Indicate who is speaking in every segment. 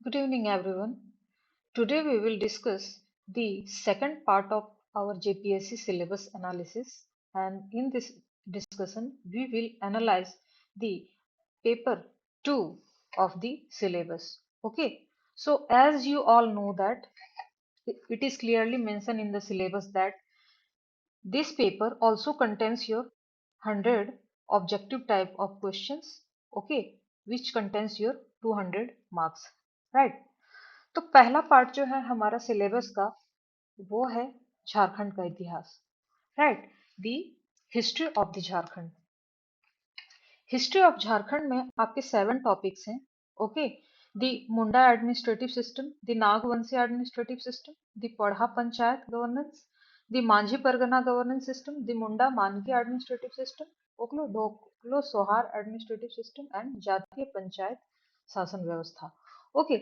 Speaker 1: Good evening, everyone. Today we will discuss the second part of our JPSC syllabus analysis, and in this discussion, we will analyze the paper 2 of the syllabus. Okay, so as you all know that it is clearly mentioned in the syllabus that this paper also contains your 100 objective type of questions, okay, which contains your 200 marks, right? तो पहला part जो है हमारा syllabus का वो है झारखंड का इतिहास, right? The history of the Jharkhand. History of Jharkhand में आपके 7 टॉपिक्स हैं, okay. The Munda administrative system, the Nagvanshi administrative system, the Parha panchayat governance, the Manjhi Pargana governance system, the Munda Manki administrative system, ओकलो Dhoklo Sohor administrative system and जातीय पंचायत शासन व्यवस्था। Okay,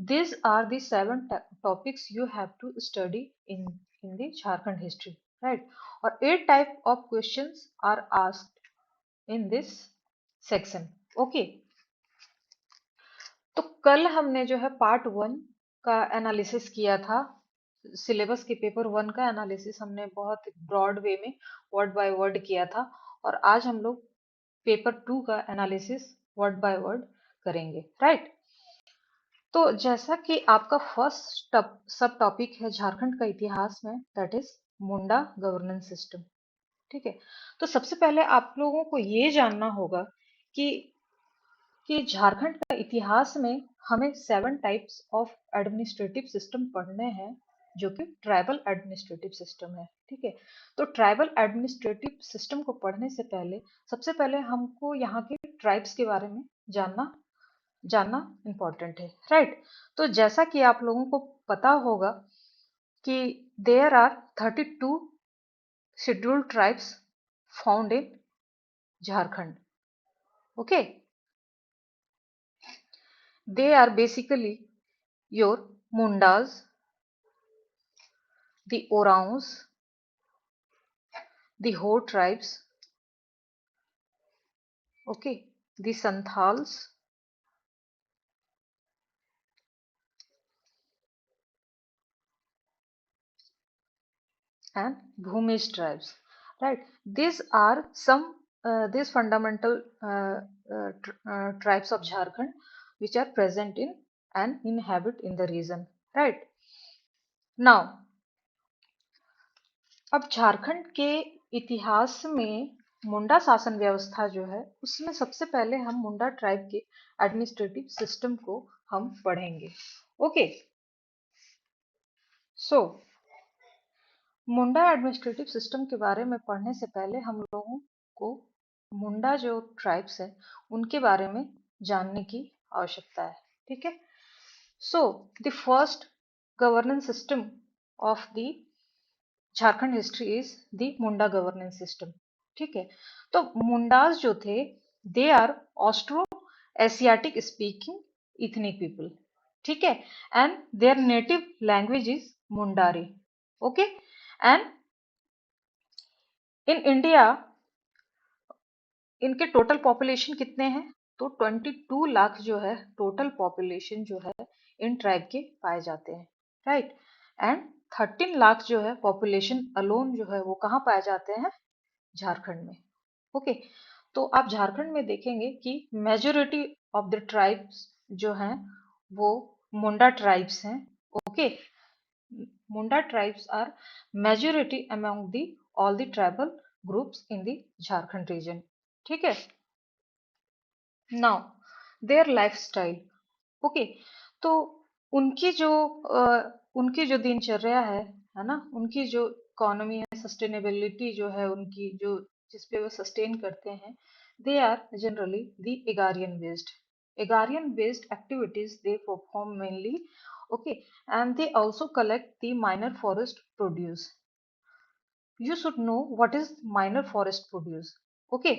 Speaker 1: these are the 7 topics you have to study in the Jharkhand history, right? Or 8 type of questions are asked in this section. Okay, तो कल हमने जो है part 1 का एनालिसिस किया था। सिलेबस के पेपर 1 का एनालिसिस हमने बहुत ब्रॉड वे में वर्ड बाय वर्ड किया था, और आज हम लोग पेपर 2 का एनालिसिस वर्ड बाय वर्ड करेंगे, राइट? तो जैसा कि आपका फर्स्ट सब टॉपिक है झारखंड का इतिहास में, that is Munda governance system. ठीक है, तो सबसे पहले आप लोगों को ये जानना होगा कि झारखंड का इतिहास में हमें 7 टाइप्स ऑफ एडमिनिस्ट्रेटिव सिस्टम पढ़ने हैं, जो कि ट्राइबल एडमिनिस्ट्रेटिव सिस्टम है। ठीक है, तो ट्राइबल एडमिनिस्ट्रेटिव सिस्टम को पढ़ने से पहले सबसे पहले हमको यहाँ के ट्राइब्स के बारे में जानना जानना इम्पोर्टेंट है, राइट? तो जैसा कि आप लोगों को पता होगा कि there are 32 scheduled tribes found in Jharkhand. Okay, they are basically your Mundas, the oraons, the ho tribes, okay, the santhals, and bhumish tribes, right? These are some these fundamental tribes of Jharkhand which are present in and inhabit in the region, right? Now, अब झारखंड के इतिहास में मुंडा शासन व्यवस्था जो है उसमें सबसे पहले हम मुंडा ट्राइब के एडमिनिस्ट्रेटिव सिस्टम को हम पढ़ेंगे। ओके, सो मुंडा एडमिनिस्ट्रेटिव सिस्टम के बारे में पढ़ने से पहले हम लोगों को मुंडा जो ट्राइब्स है उनके बारे में जानने की आवश्यकता है। ठीक है, so the first governance system of the Jharkhand history is the Munda governance system. ठीक है, तो मुंडास जो थे they are Austro Asiatic speaking ethnic people. ठीक है, and their native language is Mundari. Okay, and in India इनके टोटल पॉपुलेशन कितने हैं? तो 22 लाख जो है टोटल पॉपुलेशन जो है इन ट्राइब के पाए जाते हैं, राइट? एंड 13 लाख जो है पॉपुलेशन अलोन जो है वो कहाँ पाए जाते हैं? झारखंड में। ओके, तो आप झारखंड में देखेंगे कि मेजोरिटी ऑफ द ट्राइब्स जो हैं वो मुंडा ट्राइब्स हैं। Okay, Munda tribes are majority among the all the tribal groups in the Jharkhand region. ठीक है, नाउ देयर लाइफस्टाइल। ओके, तो उनकी जो उनकी जो दिनचर्या है ना, उनकी जो इकोनॉमी है, सस्टेनेबिलिटी जो है उनकी, जो जिस पे वो सस्टेन करते हैं, they are generally the agrarian based. Agrarian based activities they perform mainly. Okay, and they also collect the minor forest produce. You should know what is minor forest produce. Okay,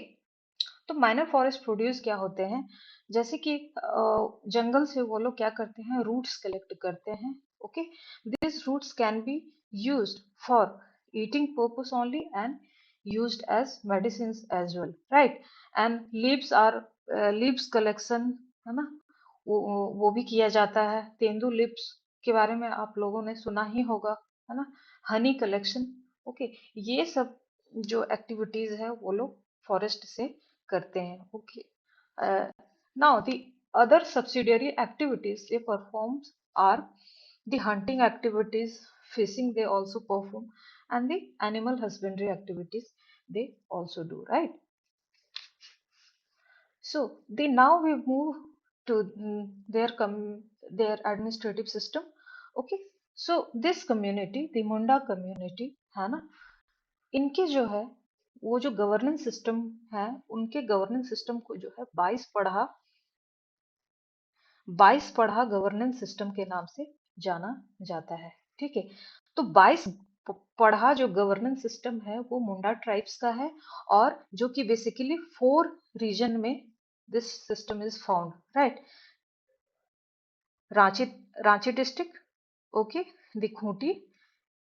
Speaker 1: तो minor forest produce क्या होते हैं? जैसे कि जंगल से वो लोग क्या करते हैं, रूट्स कलेक्ट करते हैं। Okay, this roots can be used for eating purpose only and used as medicine as well, right? And leaves are leaves collection, है ना, वो भी किया जाता है। तेंदू लिप्स के बारे में आप लोगों ने सुना ही होगा, है ना। Honey collection, okay. ये सब जो एक्टिविटीज है वो लोग फॉरेस्ट से करते हैं, okay. Now the other subsidiary activities they performs are the hunting activities, fishing they also perform, and the animal husbandry activities they also do, right? So they now we move to their administrative system, okay. So this community, the Munda community, है ना, इनके जो है वो जो governance system है, उनके governance system को जो है 22 पढ़ा गवर्नेंस सिस्टम के नाम से जाना जाता है, ठीक है। तो 22 पढ़ा जो गवर्नेंस सिस्टम है वो मुंडा ट्राइब्स का है, और जो कि बेसिकली 4 रीजन में this system is found, right. Ranchi Ranchi district, okay, the Khunti,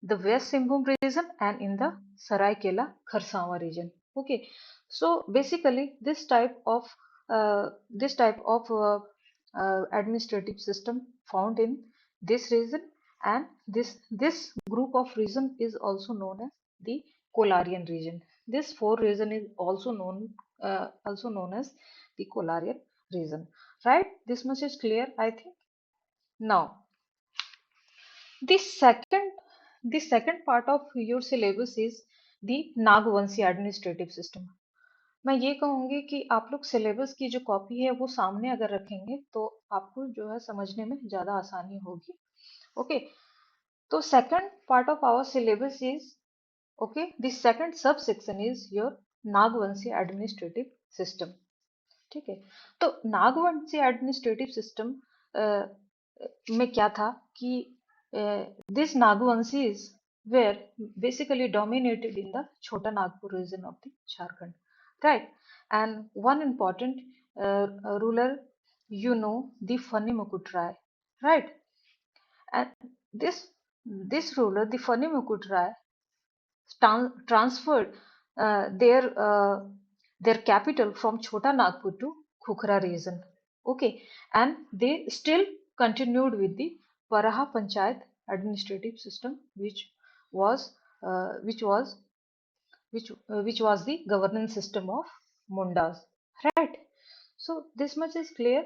Speaker 1: the West Simbhum region, and in the Saraikela Kharsawa region. Okay, so basically this type of administrative system found in this region, and this group of region is also known as the Kolarian region. This 4 region is also known as the Kolarian region. Right? This much is clear, I think. Now, the second the second part of your syllabus is the Nagvanshi administrative system. मैं ये कहूंगी कि आप लोग syllabus की जो copy है वो सामने अगर रखेंगे तो आपको जो है समझने में ज्यादा आसानी होगी, ओके। तो second part of our syllabus is, okay, the second sub section is your Nagvanshi administrative system, ठीक है। तो नागवंशी एडमिनिस्ट्रेटिव सिस्टम में क्या था कि this नागवंशीज were basically dominated in the Chota Nagpur region of the Jharkhand, right? And one important ruler, the Fani Mukut Rai, right? And this ruler, the Fani Mukut Rai, transferred uh, their uh, their capital from Chota Nagpur to Khukhara region. Okay, and they still continued with the Paraha Panchayat administrative system, was which was which was the governance system of Mundas. Right. So this much is clear.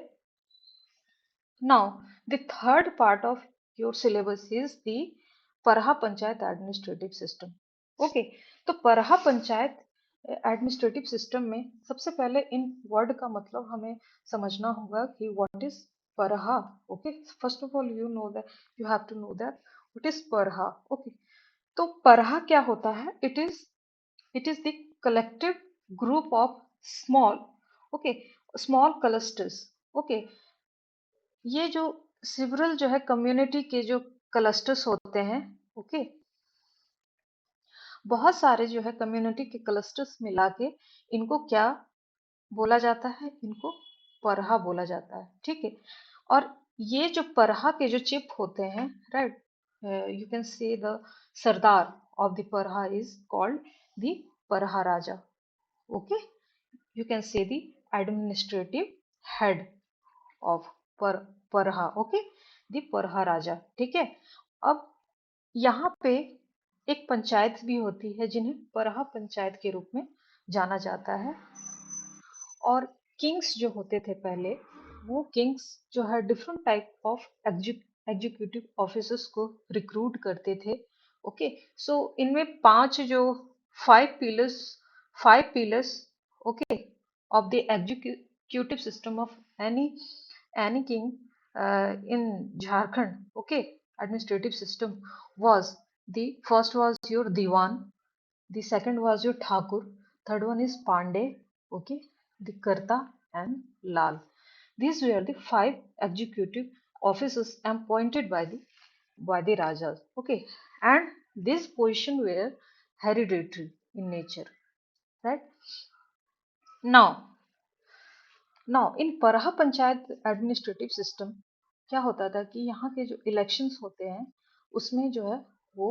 Speaker 1: Now, the third part of your syllabus is the Paraha Panchayat administrative system. Okay, तो परहा panchayat administrative system में सबसे पहले इन word का मतलब हमें समझना होगा कि what is Parha, okay. First of all you have to know that what is Parha, okay. तो परहा क्या होता है? It is the collective group of small, okay, small clusters, okay. ये जो सिवरल जो है कम्युनिटी के जो क्लस्टर्स होते हैं, ओके, बहुत सारे जो है कम्युनिटी के क्लस्टर्स मिला के इनको क्या बोला जाता है? इनको परहा बोला जाता है, ठीक है। और ये जो परहा के जो चिप होते हैं, right, you can say the Sardar of the Parha is called the Parha Raja, okay. You can say the administrative head of Parha, okay, the Parha Raja, ठीक है। अब यहाँ पे एक पंचायत भी होती है जिन्हें परहा पंचायत के रूप में जाना जाता है। और किंग्स जो होते थे पहले, वो किंग्स जो है different type of executive officers को रिक्रूट करते थे, ओके। सो इनमें five pillars five pillars okay of the executive system of any king in Jharkhand, okay, administrative system was, the first was your Diwan, the second was your Thakur, third one is Pandey, okay, the Karta and Lal. These were the 5 executive officers appointed by the Rajas, okay, and these positions were hereditary in nature, right? Now in Paraha Panchayat administrative system क्या होता था कि यहाँ के जो elections होते हैं उसमें जो है वो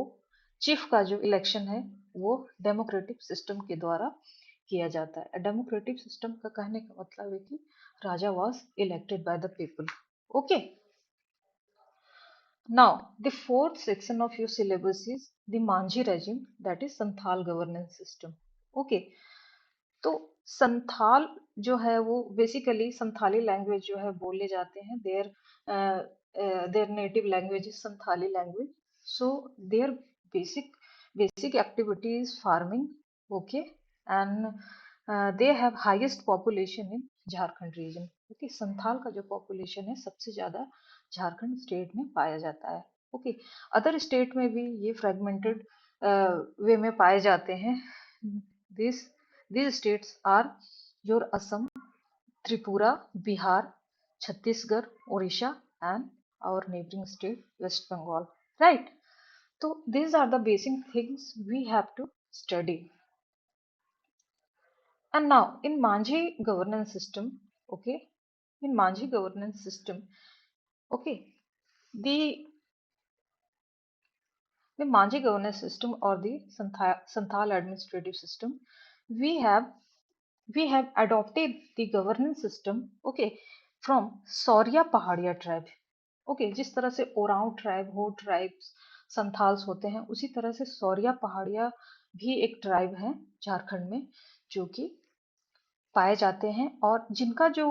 Speaker 1: चीफ का जो इलेक्शन है वो डेमोक्रेटिक सिस्टम के द्वारा किया जाता है। डेमोक्रेटिक सिस्टम का कहने का मतलब है कि Raja was elected by the people, Okay. Now, the fourth section of your syllabus is the Manjhi regime, that is Santhal governance system. Okay. तो संथाल जो है वो बेसिकली संथाली लैंग्वेज जो है बोले जाते हैं, their native language is Santhali language. So their basic basic activity is farming. Okay. And they have highest population in Jharkhand region. Okay. Santhal का जो पॉपुलेशन है सबसे ज्यादा झारखंड स्टेट में पाया जाता है. ओके. अदर स्टेट में भी ये फ्रेगमेंटेड वे में पाए जाते हैं. This These states are your Assam, Tripura, Bihar, Chhattisgarh, Odisha, and our neighboring state West Bengal. Right? So these are the basic things we have to study. And now in Manjhi governance system, okay, in Manjhi governance system, okay, the the Manjhi governance system or the Santhal administrative system, we have we have adopted the governance system, okay, from Saurya Pahadia tribe. Okay, जिस तरह से Oram tribe, हो tribes, Santhals होते हैं, उसी तरह से सौरिया पहाड़िया भी एक ट्राइब है झारखंड में जो कि पाए जाते हैं और जिनका जो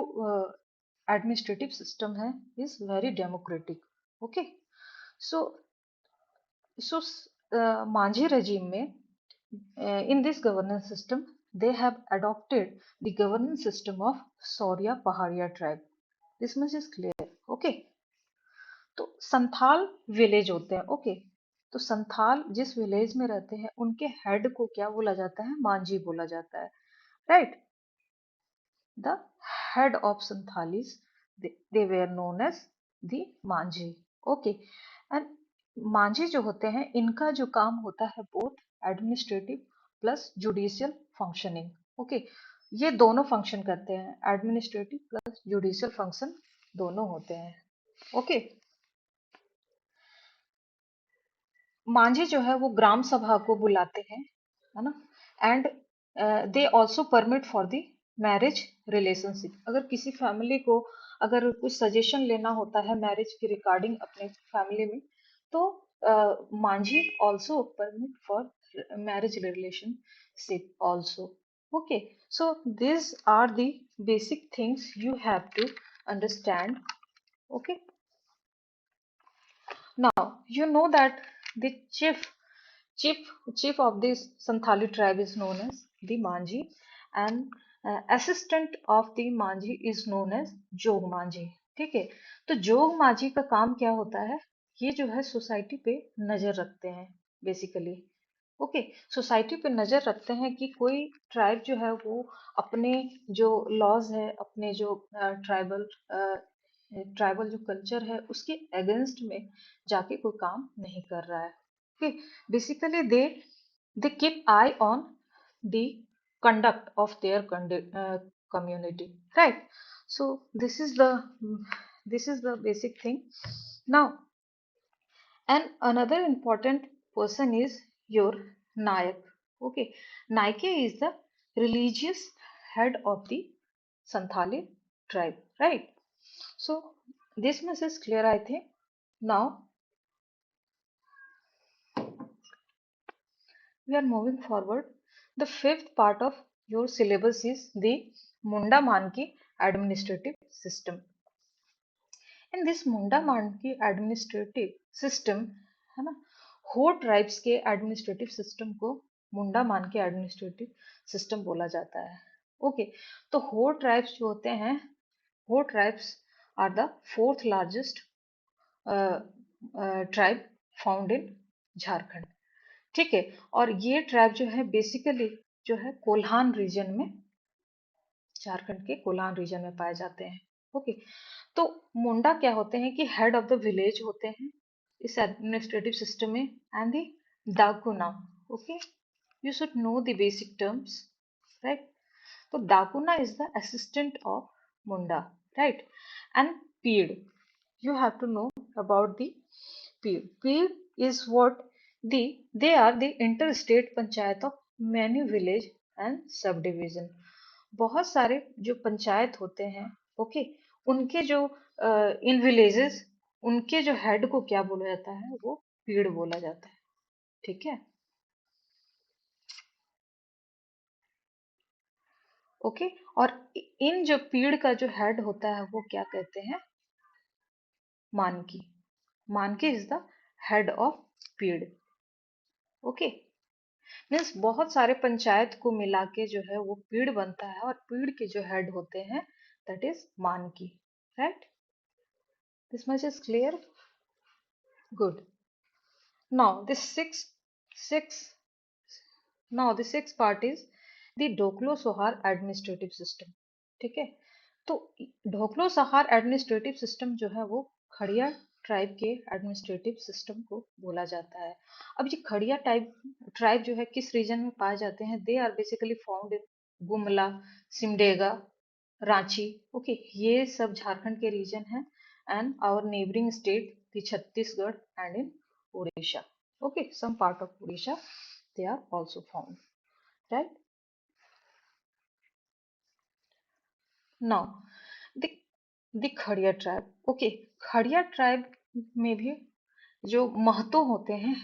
Speaker 1: एडमिनिस्ट्रेटिव सिस्टम है is very democratic. Okay. So so Manjhi regime में in this governance system they have adopted the governance system of Saurya Pahadia tribe. This much is clear. Okay. तो संथाल विलेज होते हैं. ओके. तो संथाल जिस विलेज में रहते हैं उनके हेड को क्या बोला जाता है? मांझी बोला जाता है. Right. The head of Santhalis they were known as the Manjhi. Okay. And Manjhi जो होते हैं इनका जो काम होता है both administrative plus judicial functioning. Okay. ये दोनों फंक्शन करते हैं, एडमिनिस्ट्रेटिव प्लस जुडिशियल फंक्शन दोनों होते हैं. ओके. मांझी जो है वो ग्राम सभा को बुलाते हैं, है ना. And they also permit for the marriage relationship. अगर किसी फैमिली को अगर कुछ सजेशन लेना होता है मैरिज की रिगार्डिंग अपने फैमिली में, तो Manjhi also permit for marriage relationship also. Okay. So this are the basic things you have to understand. Okay. Now you know that the chief chief of this Santhali tribe is known as the Manji, and assistant of the Manji is known as जोग मांझी. ठीक है. तो जोग मांझी का काम क्या होता है? ये जो है सोसाइटी पे नजर रखते हैं बेसिकली. ओके. सोसाइटी पे नजर रखते हैं कि कोई ट्राइब जो है वो अपने जो लॉज है, अपने जो ट्राइबल ट्राइबल जो कल्चर है उसके अगेंस्ट में जाके कोई काम नहीं कर रहा है. Okay. Basically they keep I on the conduct of their community. Right. So this is the basic thing. Now, and another important person is your nayak. Okay. Naike is the religious head of the Santhali tribe. Right. So this much is clear, I think. Now we are moving forward. The fifth part of your syllabus is the Munda Manki administrative system. In this Munda Manki administrative system, है ना, हो tribes के administrative system को मुंडा मान के administrative system बोला जाता है. ओके. तो हो ट्राइब्स जो होते हैं, Ho tribes are the fourth largest tribe found in Jharkhand. ठीक है. और ये ट्राइब जो है बेसिकली जो है कोल्हान रीजन में, झारखंड के कोल्हान रीजन में पाए जाते हैं. ओके. तो मुंडा क्या होते हैं कि हेड ऑफ द विलेज होते हैं इस एडमिनिस्ट्रेटिव सिस्टम में. And the Dakuna. Okay. You should know the basic terms. Right. तो Dakuna is the assistant of Munda. Right. And Pirh, you have to know about the peer. Peer is what they are the interstate panchayat of many village and subdivision. बहुत सारे जो पंचायत होते हैं, okay, उनके जो in villages उनके जो हेड को क्या बोला जाता है, वो पीड़ बोला जाता है। ठीक है, ओके। और इन जो पीड़ का जो हेड होता है वो क्या कहते हैं, मानकी। मानकी इज द हेड ऑफ पीड़। ओके, मीन्स बहुत सारे पंचायत को मिला के जो है वो पीड़ बनता है, और पीड़ के जो हेड होते हैं that is Manki, right. This much is clear, good. Now this sixth Now the sixth part is the Dhoklo Sohor administrative system. ठीक है, तो ढोकलो सोहार एडमिनिस्ट्रेटिव सिस्टम जो है वो खड़िया ट्राइब के एडमिनिस्ट्रेटिव सिस्टम को बोला जाता है। अब ये खड़िया ट्राइब जो है किस रीजन में पाए जाते हैं, they are basically found in Gumla, Simdega, Ranchi. Okay, ये सब झारखंड के रीजन है, and our neighbouring state the Chhattisgarh and in Orissa. Okay, some part of Odisha they are also found, right? Now the the Kharia tribe. Okay, Kharia tribe में भी जो महतो होते हैं,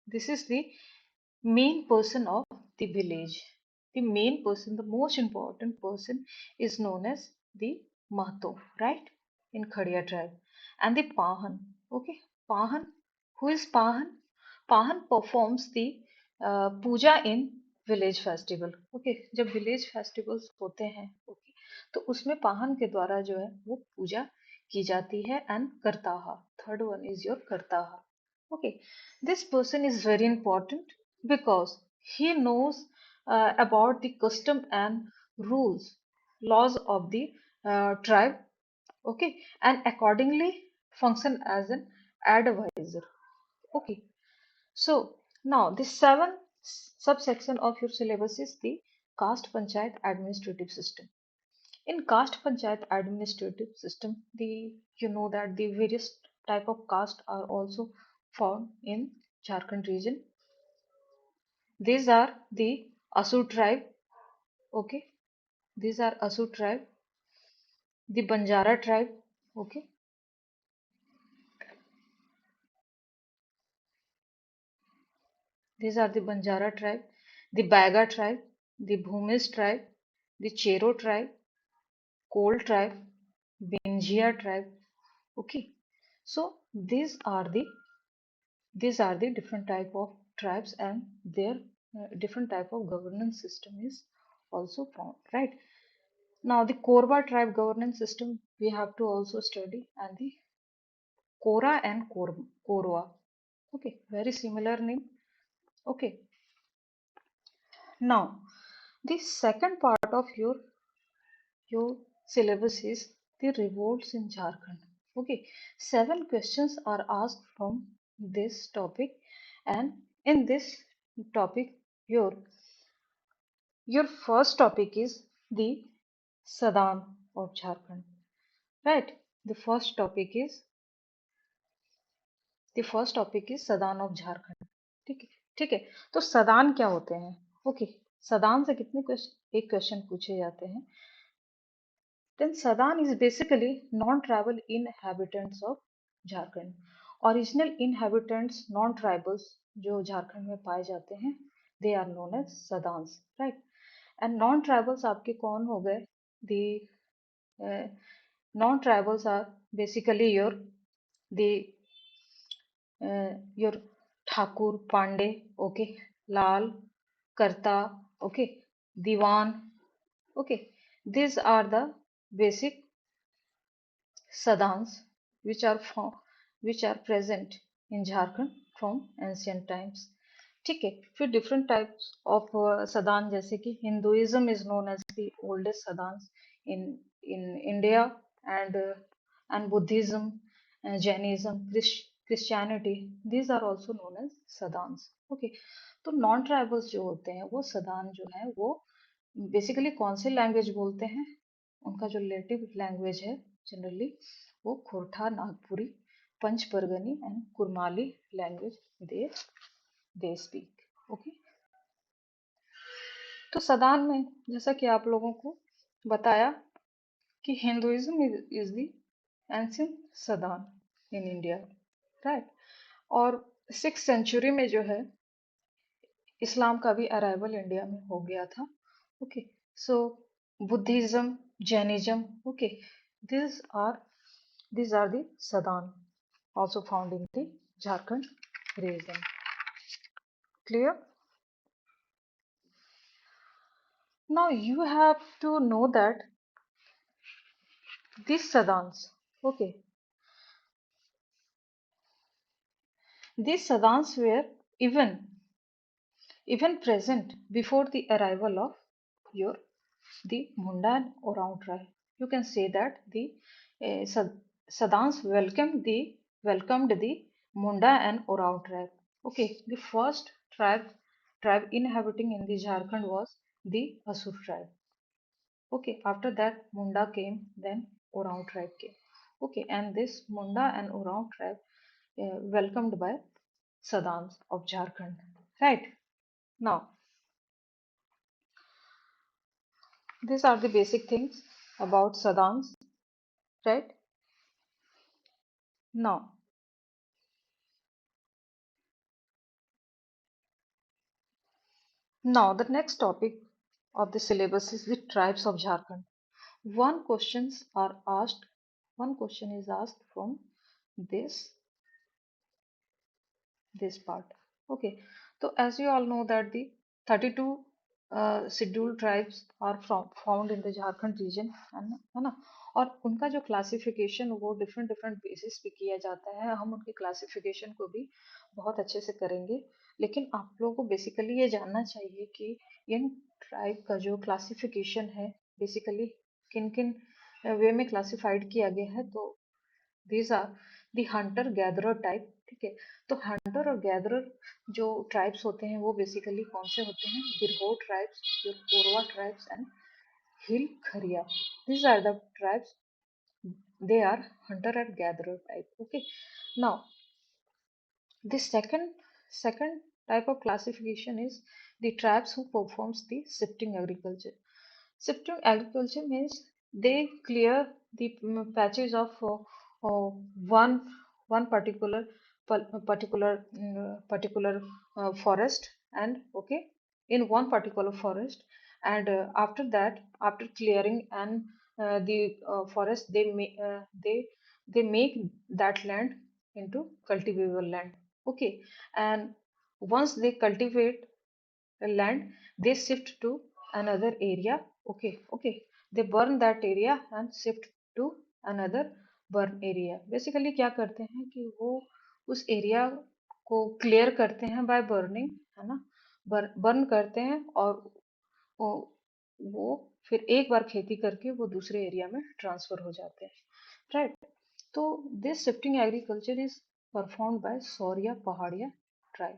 Speaker 1: this is the main person of the village. The main person, the most important person is known as the Mahto, right? In Khadiya tribe. And the Pahan. Okay, Pahan. Who is Pahan? Pahan performs the puja in village festival. Okay, जब village festivals होते हैं, okay, तो उसमें पाहन के द्वारा जो है वो पूजा की जाती है। And Kartaha, third one is your Kartaha. Okay, this person is very important because he knows about the custom and rules, laws of the tribe. Okay, and accordingly function as an advisor. Okay, so now the seven subsection of your syllabus is the caste panchayat administrative system. In caste panchayat administrative system, the you know that the various type of caste are also found in Jharkhand region. These are the Asur tribe. Okay, these are Asur tribe, the Banjara tribe. Okay, these are the Banjara tribe, the Baga tribe, the Bhumis tribe, the Chero tribe, Kol tribe, Binjia tribe. Okay, so these are the different type of tribes, and their different type of governance system is also found, right? Now the Korba tribe governance system we have to also study, and the Kora and Korwa. Okay, very similar name. Okay, now the second part of your syllabus is the revolts in Jharkhand. Okay, 7 questions are asked from this topic, and in this topic your first topic is the Sadan of Jharkhand, right? The first topic is Sadan of Jharkhand. ठीक है, ठीक है। तो सदान क्या होते हैं? Okay, सदान से कितने क्वेश्चन, एक क्वेश्चन पूछे जाते हैं। Then Sadan is basically non tribal inhabitants of Jharkhand. Original inhabitants non tribals जो झारखंड में पाए जाते हैं, they are known as Sadans, right. And non tribals आपके कौन हो गए? The non tribals are basically the your Thakur, Pandey, okay, Lal, Karta, okay, Diwan, okay. These are the basic sadans which are which are present in Jharkhand from ancient times. ठीक है, फिर different types of sadan, जैसे कि Hinduism is known as the oldest sadans in India, and Buddhism, Jainism, Christianity, these are also known as sadans. Okay, तो non tribals जो होते हैं वो सदान जो है वो बेसिकली कौन सी लैंग्वेज बोलते हैं? उनका जो नेटिव लैंग्वेज है जनरली वो Khortha, Nagpuri, Panch Pargani and Kurmali language they speak. Okay, तो सदान में जैसा कि आप लोगों को बताया कि Hinduism is the ancient Sadan in India, right. और 6th सेंचुरी में जो है इस्लाम का भी अराइवल इंडिया में हो गया था। Okay, so Buddhism, Jainism, okay, these are these are the Sadan also found in the Jharkhand region. Clear? Now you have to know that these Sadans, okay, these Sadans were even even present before the arrival of your the Munda and Oraon tribe. You can say that the Sadans welcomed the Munda and Oraon tribe. Okay, the first tribe inhabiting in the Jharkhand was the Asur tribe. Okay, after that Munda came, then Oraon tribe came. Okay, and this Munda and Oraon tribe welcomed by Sadans of Jharkhand. Right now, these are the basic things about Sadans. Right now, the next topic of the syllabus is the tribes of Jharkhand. One questions are asked. One question is asked from this this part. Okay, so as you all know that the 32 scheduled tribes are from found in the Jharkhand region, है ना। और उनका जो classification वो different different basis पे किया जाता है। हम उनके क्लासिफिकेशन को भी बहुत अच्छे से करेंगे, लेकिन आप लोगों को बेसिकली ये जानना चाहिए कि इन ट्राइब का जो क्लासिफिकेशन है बेसिकली किन किन वे में क्लासिफाइड किया गया है। तो these are the hunter gatherer type, ठीक है। तो हंटर और गैदरर जो ट्राइब्स होते हैं वो बेसिकली कौन से होते हैं? बिरहोर ट्राइब्स, फिर Korwa tribes and hill Kharia. these are the tribes, they are hunter and gatherer type. Okay, now the second type of classification is the tribes who performs the shifting agriculture. Shifting agriculture means they clear the patches of one particular forest, and okay, in one particular forest, and after that, after clearing and the forest, they make that land into cultivable land. Okay, and once they cultivate the land, they shift to another area. Okay, they burn that area and shift to another burn area. Basically क्या करते हैं कि वो उस area को clear करते हैं by burning, है ना। बर्न करते हैं और वो, वो फिर एक बार खेती करके वो दूसरे एरिया में ट्रांसफर हो जाते हैं, राइट। तो this shifting agriculture is performed by Sauria Paharia tribe.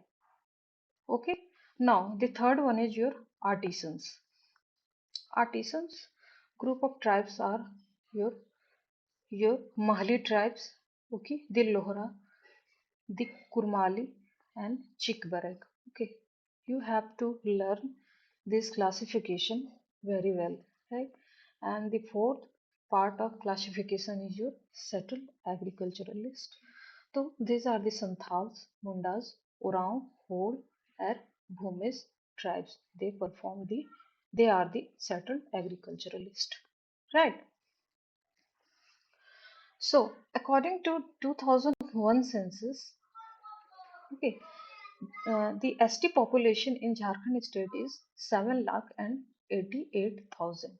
Speaker 1: Okay, now the third one is your artisans. Artisans group of tribes are your Mahali tribes, okay, the Lohra, the Kurmali, and Chikbarek. Okay, you have to learn this classification very well, right? And the fourth part of classification is your settled agriculturalist. So these are the Santhals, Mundas, Oraon, Hole, and Bhumis tribes. They are the settled agriculturalist, right? So according to 2001 census, okay, the ST population in Jharkhand state is 7,88,000,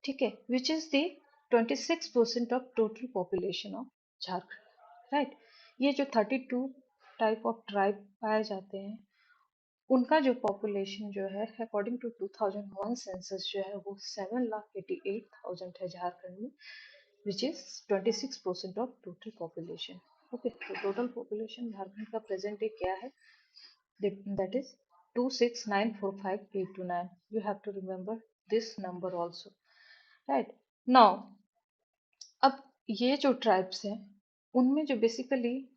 Speaker 1: ठीक है, which is the 26% of total population of Jharkhand, right? ये जो 32 type of tribe पाए जाते हैं उनका जो population जो है अकॉर्डिंग टू 2001 सेंसस जो है वो 7,88,000 है झारखंड में, which is 26% of total population. Okay, तो टोटल पॉपुलेशन झारखंड का प्रेजेंट डे क्या है? that is 26945,829. You have to remember this number also, right? Now अब ये जो ट्राइब्स हैं उनमें जो बेसिकली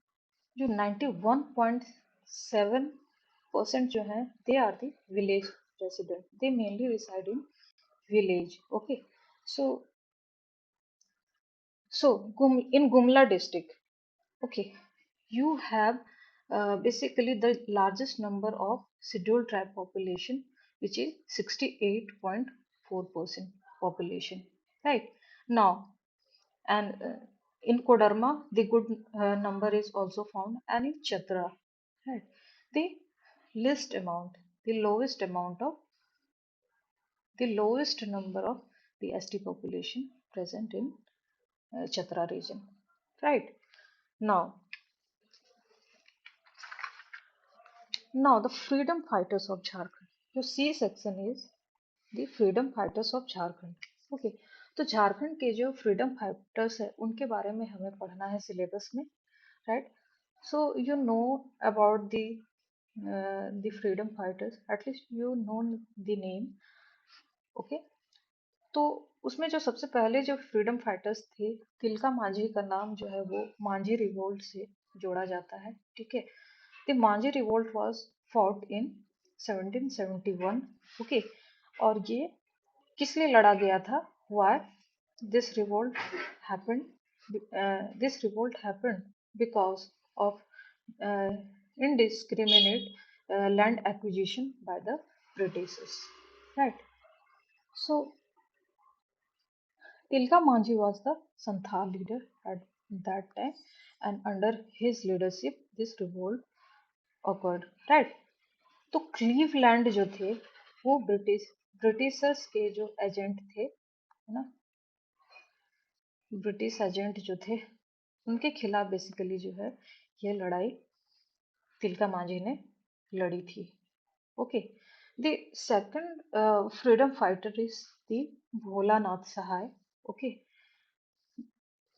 Speaker 1: जो 91.7% जो है they are the village resident, they mainly reside in village. Okay, so So in Gumla district, okay, you have basically the largest number of scheduled tribe population, which is 68.4% population, right? Now, and in Kodarma, the good number is also found, and in Chatra, right? The least amount, the lowest number of the ST population present in Chatra region, right? Now, now the freedom fighters of Jharkhand. Your C section is the freedom fighters of Jharkhand. Okay, तो झारखंड के जो freedom fighters है उनके बारे में हमें पढ़ना है सिलेबस में, right? So you know about the freedom fighters, at least you know the name, okay? तो उसमें जो सबसे पहले जो फ्रीडम फाइटर्स थे, तिलका मांझी का नाम जो है वो मांझी रिवोल्ट से जोड़ा जाता है, ठीक है? The Manjhi revolt was fought in 1771, okay? और ये किस लिए लड़ा गया था? Why this revolt happened? This revolt happened because of uh, indiscriminate land acquisition by the Britishers, right? So Tilka Manjhi was the Santhal leader at that time, and under his leadership, this revolt occurred, right? तो Cleveland जो थे वो Britishers के जो agent थे, है ना, British agent जो थे उनके खिलाफ बेसिकली जो है ये लड़ाई तिलका मांझी ने लड़ी थी, okay? The second freedom fighter is the Bholanath Sahay, okay?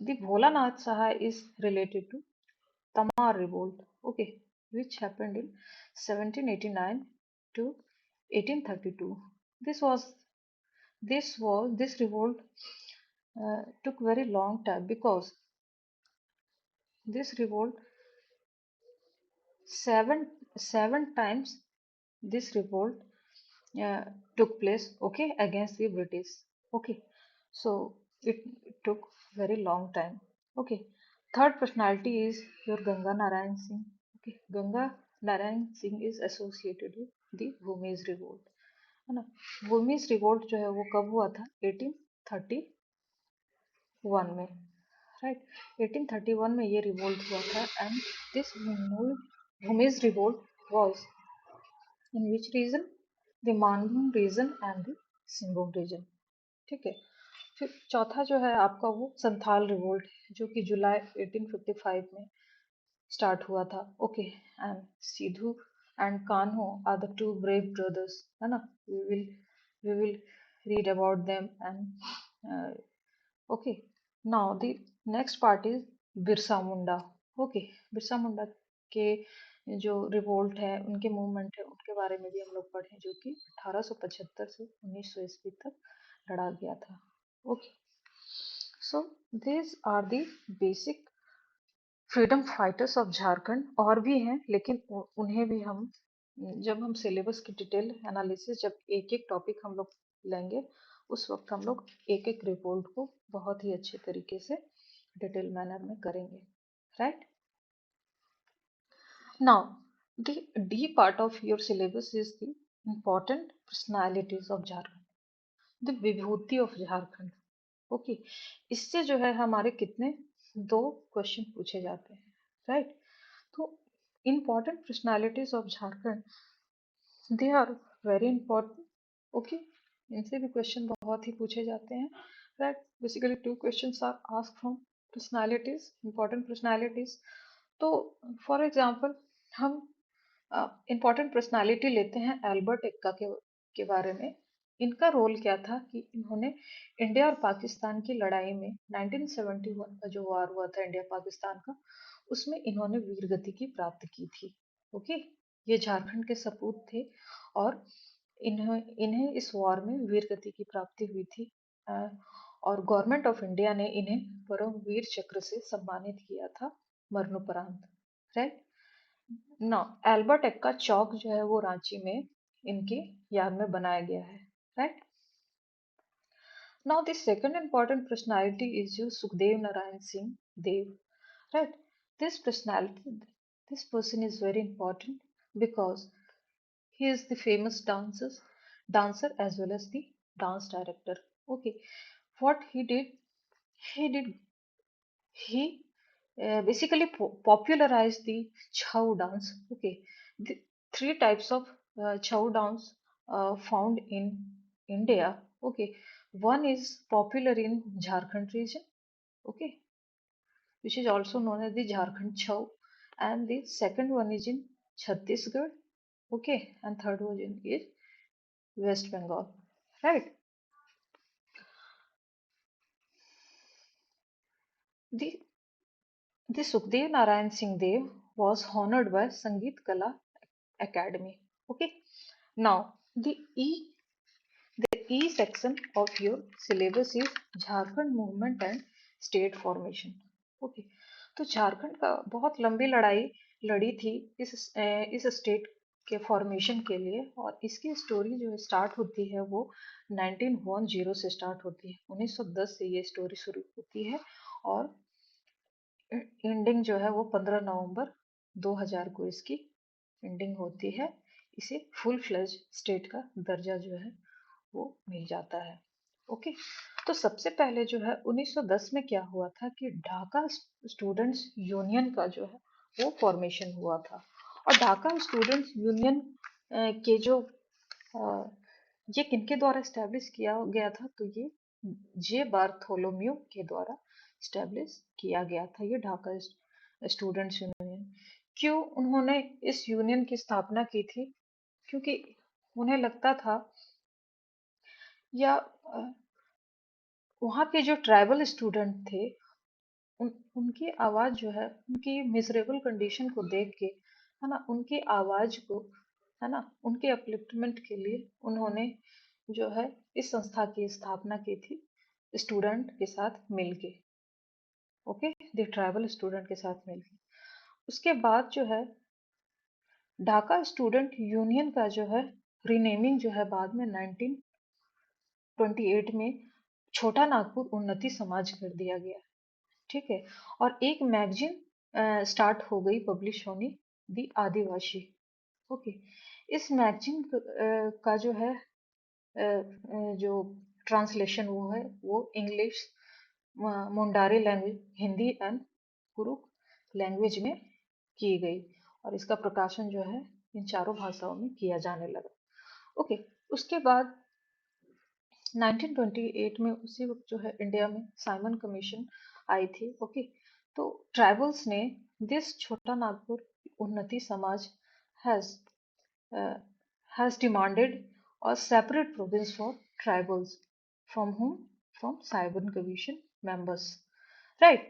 Speaker 1: The Bholanath Sahay is related to Tamar revolt, okay, which happened in 1789 to 1832. this was this revolt took very long time because this revolt seven times this revolt uh, took place, okay, against the British, okay? So it took very long time, okay? Third personality is your Ganga Narayan Singh, okay? Ganga Narayan Singh is associated with the Bhumi's revolt, है ना? Bhumi's revolt जो है वो कब हुआ था? 1831 में, right? 1831 में ये रिवोल्ट हुआ था, and this Bhumi's revolt was in which region? The Manbhum region and the Singhbhum region, ठीक है? फिर चौथा जो है आपका वो संथाल रिवोल्ट, जो कि जुलाई 1855 में स्टार्ट हुआ था, okay? And Sidhu and Kanhu are the two brave brothers, है ना? We will read about them, and okay, now the next part is Birsa Munda, okay? Birsa Munda के जो रिवोल्ट है, उनके मूवमेंट है, उनके बारे में भी हम लोग पढ़े, जो कि 1875 से 1900 ईस्वी तक लड़ा गया था, okay? So this are the basic freedom fighters of Jharkhand. और भी हैं, लेकिन उन्हें भी हम जब हम सिलेबस की डिटेल एनालिसिस, जब एक एक टॉपिक हम लोग लेंगे, उस वक्त हम लोग एक एक रिपोर्ट को बहुत ही अच्छे तरीके से डिटेल मैनर में करेंगे, right? Now the D part of your syllabus is the important personalities of Jharkhand, the Vibhuti of Jharkhand, okay? इससे जो है हमारे कितने 2 क्वेश्चन पूछे जाते हैं, राइट? तो important personalities of Jharkhand, they are very important, okay? इनसे भी क्वेश्चन बहुत ही पूछे जाते हैं, right? Basically 2 questions are asked from personalities, important personalities. तो फॉर एग्जांपल हम इम्पोर्टेंट पर्सनालिटी लेते हैं एल्बर्ट एक्का के बारे में। इनका रोल क्या था कि इन्होंने इंडिया और पाकिस्तान की लड़ाई में 1971 का जो वार हुआ था इंडिया पाकिस्तान का, उसमें इन्होंने वीरगति की प्राप्ति की थी, ओके? ये झारखंड के सपूत थे, और इन्हें इन्हें इस वार में वीरगति की प्राप्ति हुई थी, और गवर्नमेंट ऑफ इंडिया ने इन्हें परमवीर चक्र से सम्मानित किया था मरणोपरांत, राइट? ना एल्बर्ट एक्का चौक जो है वो रांची में इनके याद में बनाया गया है, right? Now the second important personality is your Sukhdev Narayan Singh Dev, right? This personality, this person is very important because he is the famous dancer as well as the dance director. Okay, what he did he basically popularized the Chau dance. Okay, the three types of Chau dance found in India. Okay, one is popular in Jharkhand region. Okay, which is also known as the Jharkhand Chau, and the second one is in Chhattisgarh. Okay, and third one is West Bengal. Right. The the Sukhdev Narayan Singh Dev was honored by Sangeet Kala Academy. Okay. Now the E section of your syllabus is Jharkhand movement and state formation. Okay, तो झारखंड का बहुत लंबी लड़ाई लड़ी थी इस state के formation के लिए, और इसकी स्टोरी जो स्टार्ट होती है वो 1910 से स्टार्ट होती है। 1910 से ये स्टोरी शुरू होती है और एंडिंग जो है वो 15 नवंबर 2000 को इसकी एंडिंग होती है। इसे फुल फ्लेज स्टेट का दर्जा जो है वो मिल जाता है। ओके, तो सबसे पहले जो है 1910 में क्या हुआ था कि ढाका स्टूडेंट्स यूनियन का जो है वो फॉर्मेशन हुआ था। और ढाका स्टूडेंट्स यूनियन के जो ये किनके द्वारा स्टैब्लिश किया गया था, तो ये जे बार्थोलोम्यू के द्वारा स्टैब्लिश किया गया था ये ढाका स्टूडेंट्स यूनियन। क्यों उन्होंने इस यूनियन की स्थापना की थी? क्योंकि उन्हें लगता था या वहाँ के जो ट्राइबल स्टूडेंट थे उनकी आवाज जो है, उनकी मिजरेबल कंडीशन को देख के, है ना, उनकी आवाज को, है ना, उनके अपलिफ्टमेंट के लिए उन्होंने जो है इस संस्था की स्थापना की थी स्टूडेंट के साथ मिलके। ओके, द ट्राइबल स्टूडेंट के साथ मिलके। उसके बाद जो है ढाका स्टूडेंट यूनियन का जो है रीनेमिंग जो है बाद में 1928 में छोटा नागपुर उन्नति समाज कर दिया गया। ठीक है, और एक मैगजीन स्टार्ट हो गई पब्लिश होनी, दी आदिवासी। ओके, इस मैगजीन का जो है जो ट्रांसलेशन वो है वो English, Mundari language, Hindi and Kurukh language में की गई, और इसका प्रकाशन जो है इन चारों भाषाओं में किया जाने लगा। ओके, उसके बाद 1928 में उसी वक्त जो है इंडिया में साइमन कमीशन आई थी। ओके, तो ट्राइबल्स ने दिस छोटा नागपुर उन्नति समाज has has demanded a separate province for tribals from whom from Saigon Commission members, right?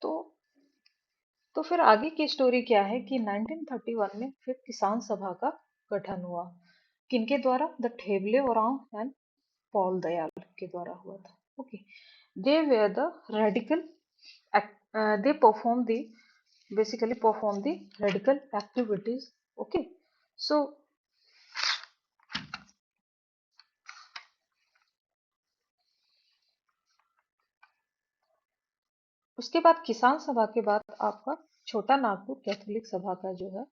Speaker 1: तो तो फिर आगे की स्टोरी क्या है कि 1931 में फिर किसान सभा का गठन हुआ। किनके द्वारा? द ठेबले ओरांव एंड पॉल दयाल के द्वारा हुआ था। Okay, they were the radical, they perform the basically perform the radical activities। okay, so उसके बाद किसान सभा के बाद आपका छोटा नागपुर कैथोलिक सभा का जो है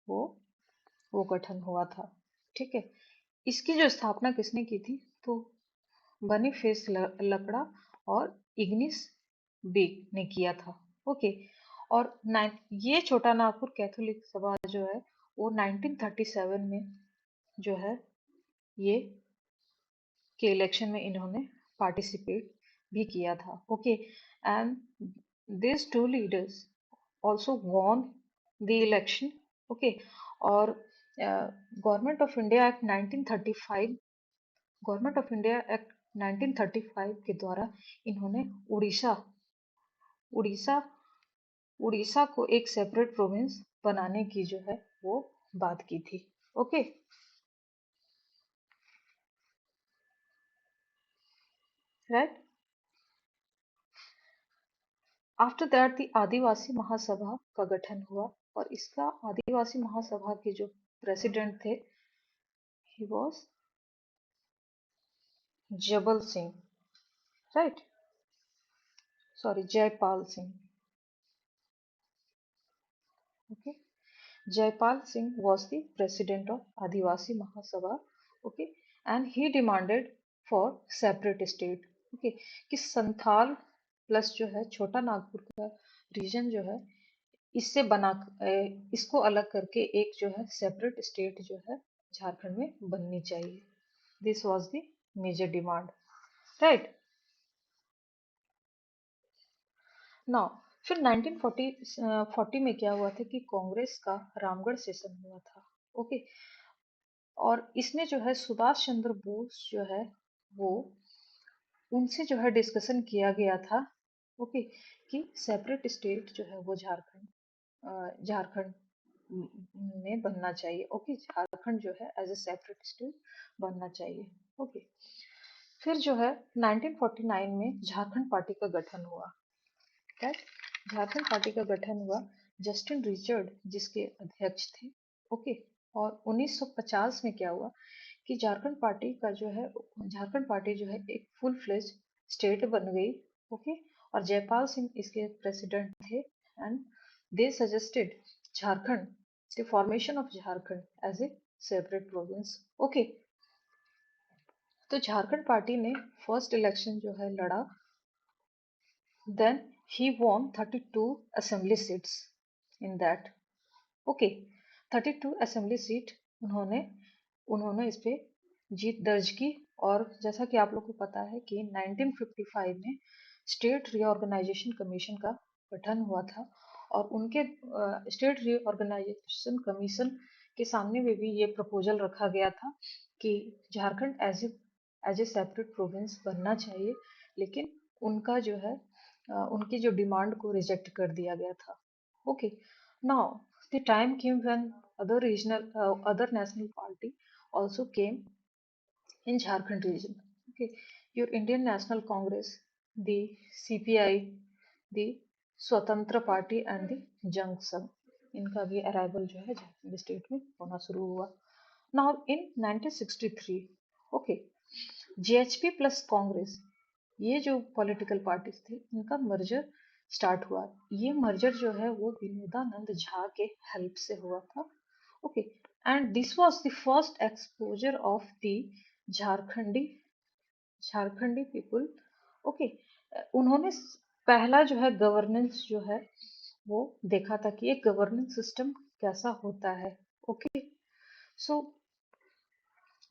Speaker 1: वो वो गठन हुआ था। ठीक है, इसकी जो स्थापना किसने की थी? तो बनीफेस लकड़ा और इग्निस बेक ने किया था। ओके, और ये छोटा नागपुर कैथोलिक सभा जो है वो 1937 में जो है ये के इलेक्शन में इन्होंने पार्टिसिपेट भी किया था। Okay, and these two leaders also won the election। Okay, और government of India act 1935, government of India act 1935 के द्वारा इन्होंने उड़ीसा उड़ीसा उड़ीसा को एक सेपरेट प्रोविंस बनाने की जो है वो बात की थी। Okay, right. After that the Adivasi Mahasabha का गठन हुआ, और इसका आदिवासी महासभा के जो प्रेसिडेंट थे he was Jabal Singh. Right, sorry, Jaipal Singh. Okay, Jaipal Singh was the president of Adivasi Mahasabha, okay, and he demanded for separate state, okay, कि संथाल प्लस जो है छोटा नागपुर का रीजन जो है इससे इसको अलग करके एक जो है सेपरेट स्टेट जो है झारखंड में बननी चाहिए। This was the major demand, right. Now फिर 1940 में क्या हुआ था कि कांग्रेस का रामगढ़ सेशन हुआ था, ओके। और इसमें जो है सुभाष चंद्र बोस जो है वो उनसे जो है डिस्कशन किया गया था, ओके, कि सेपरेट स्टेट जो है वो झारखंड में बनना चाहिए, ओके, झारखंड जो है एज ए सेपरेट स्टेट बनना चाहिए, ओके। फिर जो है 1949 में झारखंड पार्टी का गठन हुआ, राइट। झारखंड पार्टी का गठन हुआ, जस्टिन रिचर्ड जिसके अध्यक्ष थे, ओके। और 1950 में क्या हुआ कि झारखंड पार्टी जो है एक फुल फ्लेज स्टेट बन गई, ओके। और जयपाल सिंह इसके प्रेसिडेंट थे, and they suggested Jharkhand, the formation of Jharkhand as a separate province, okay. तो झारखंड पार्टी ने फर्स्ट इलेक्शन जो है लड़ा, then he won 32 assembly seats in that, okay, 32 assembly seat उन्होंने उन्होंने इस पे जीत दर्ज की। और जैसा कि आप लोग को पता है कि 1955 में स्टेट रीऑर्गेनाइजेशन कमीशन का गठन हुआ था, और उनके स्टेट रीऑर्गेनाइजेशन कमीशन के सामने में भी ये प्रपोजल रखा गया था कि Jharkhand as a separate province बनना चाहिए, लेकिन उनका जो है उनकी जो डिमांड को रिजेक्ट कर दिया गया था, okay. Now the time came when other national party also came in Jharkhand region, okay, your Indian National Congress, the CPI, the स्वतंत्र पार्टी एंड द जंग संघ, इनका भी अराइवल जो है झारखंड स्टेट में होना शुरू हुआ। Now in 1963, okay, JHP plus Congress, ये जो पॉलिटिकल पार्टीज थे इनका मर्जर स्टार्ट हुआ। ये मर्जर जो है वो विनोदानंद झा के हेल्प से हुआ था, okay. And this was the first exposure of the Jharkhandi Jharkhandi people, okay. उन्होंने पहला जो है गवर्नेंस जो है वो देखा था कि एक गवर्नेंस सिस्टम कैसा होता है, okay. So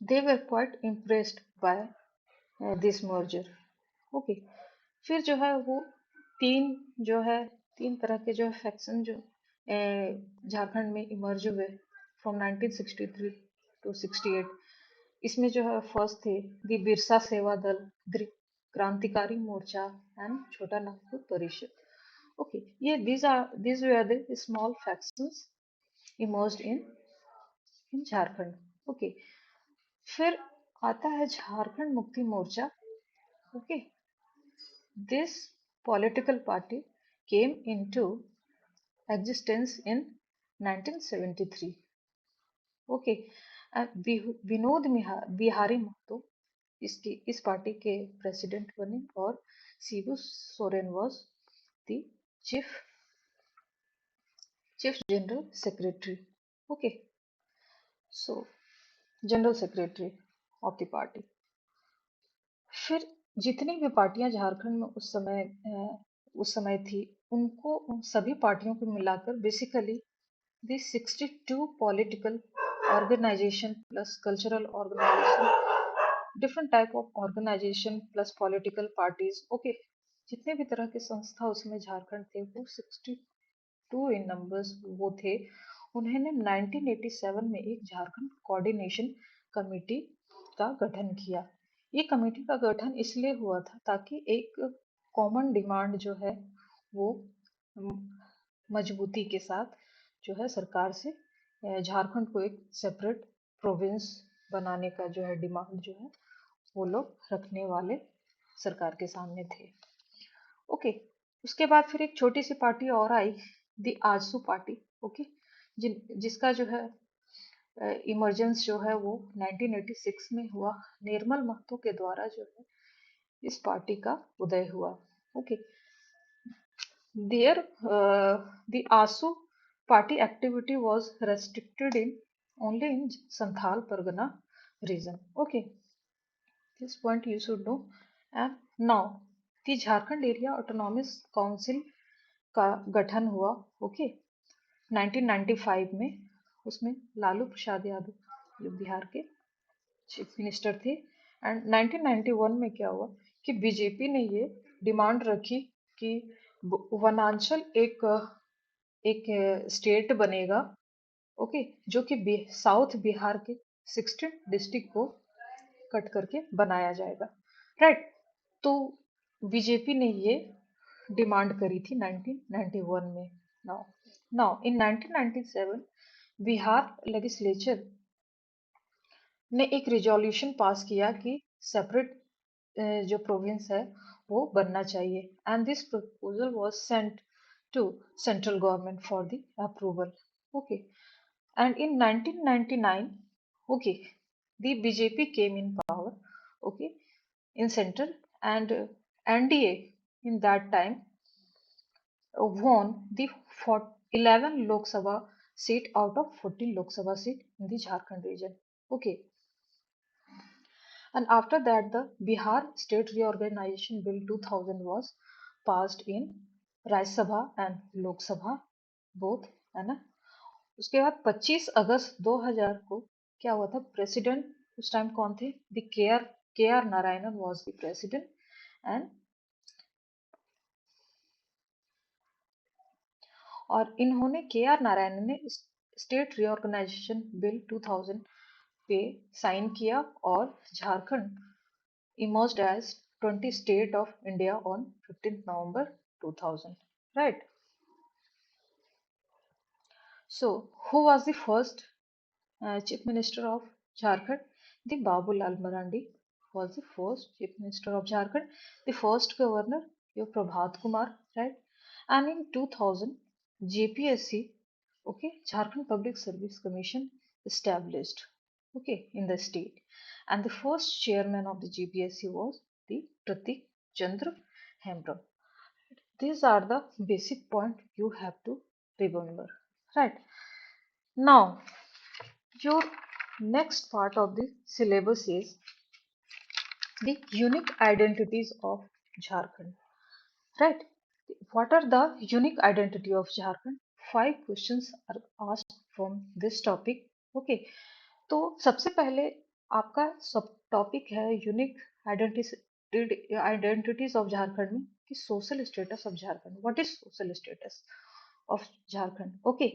Speaker 1: they were quite impressed by this merger, okay. फिर जो है वो तीन जो है तीन तरह के जो फैक्शन जो झारखंड में इमर्ज हुए फ्रॉम 1963 टू 68। इसमें जो है फर्स्ट थे दी बिरसा सेवा दल, क्रांतिकारी मोर्चा एंड छोटा नागपुर परिषद, ओके। ये these were the small factions emerged in Jharkhand, okay. फिर आता है Jharkhand Mukti Morcha, okay. This political party came into existence in 1973. Okay, Bihari Mahato इस पार्टी के प्रेसिडेंट बने, और Shibu Soren was the chief chief general secretary, okay. So general secretary of the party. फिर जितनी भी पार्टियां झारखंड में उस समय थी, उनको उन सभी पार्टियों को मिलाकर basically the 62 political organisation plus cultural organisation, different type of organisation plus political parties, okay. जितने भी तरह के संस्था उसमें झारखंड थे वो 62 इन नंबर्स वो थे। उन्होंने 1987 में एक झारखंड कोऑर्डिनेशन कमेटी का गठन किया। ये कमेटी का गठन इसलिए हुआ था ताकि एक कॉमन डिमांड जो है वो मजबूती के साथ जो है सरकार से झारखंड को एक सेपरेट प्रोविंस बनाने का जो है डिमांड जो है वो लोग रखने वाले सरकार के सामने थे, ओके। उसके बाद फिर एक छोटी सी पार्टी और आई, दी आजसू पार्टी, ओके, जिसका जो है इमरजेंस जो है वो 1986 में हुआ, निर्मल महतो के द्वारा जो है इस पार्टी का उदय हुआ। Okay, there the ASU party activity was restricted in only in Santhal Pargana region. Okay, this point you should know. And now the Jharkhand Area Autonomous Council का गठन हुआ। ओके, 1995 में। उसमें लालू प्रसाद यादव जो बिहार के चीफ मिनिस्टर थे। एंड 1991 में क्या हुआ कि बीजेपी ने ये डिमांड रखी कि वनांचल एक एक स्टेट बनेगा। ओके, जो कि साउथ बिहार के 16 डिस्ट्रिक्ट को कट करके बनाया जाएगा। राइट, तो बीजेपी ने ये डिमांड करी थी 1991 में। Now now in 1997 Bihar legislature ने एक रिजोल्यूशन पास किया कि सेपरेट जो प्रोविंस है वो बनना चाहिए। And this proposal was sent to central government for the approval. Okay, and in 1999, okay, the BJP came in power, okay, in central, and NDA in that time won the 11 Lok Sabha seat out of 14 Lok Sabha seat in the Jharkhand region. Okay, and after that the Bihar State Reorganization Bill 2000 was passed in Rajya Sabha and Lok Sabha both, है ना। उसके बाद 25 अगस्त 2000 को क्या हुआ था, president उस time कौन थे, the K R Narayanan was the president. And और इन्होंने के आर नारायणन ने स्टेट रीऑर्गेनाइजेशन बिल 2000 पे साइन किया और Jharkhand emerged as 20 state of India on 15 November 2000। Right, so who was the first Chief Minister of Jharkhand, the Babulal Marandi was the first Chief Minister of Jharkhand. The first governor, your Prabhat Kumar, right? And in 2000, JPSC, okay, Jharkhand Public Service Commission established, okay, in the state. And the first chairman of the GPSC was the Pratik Chandra Hembram. These are the basic point you have to remember, right? Now, your next part of the syllabus is the unique identities of Jharkhand. Right? What are the unique identity of Jharkhand? 5 questions are asked from this topic. Okay. तो सबसे पहले आपका सब topic है unique identities of Jharkhand में कि social status of Jharkhand. What is social status of Jharkhand? Okay,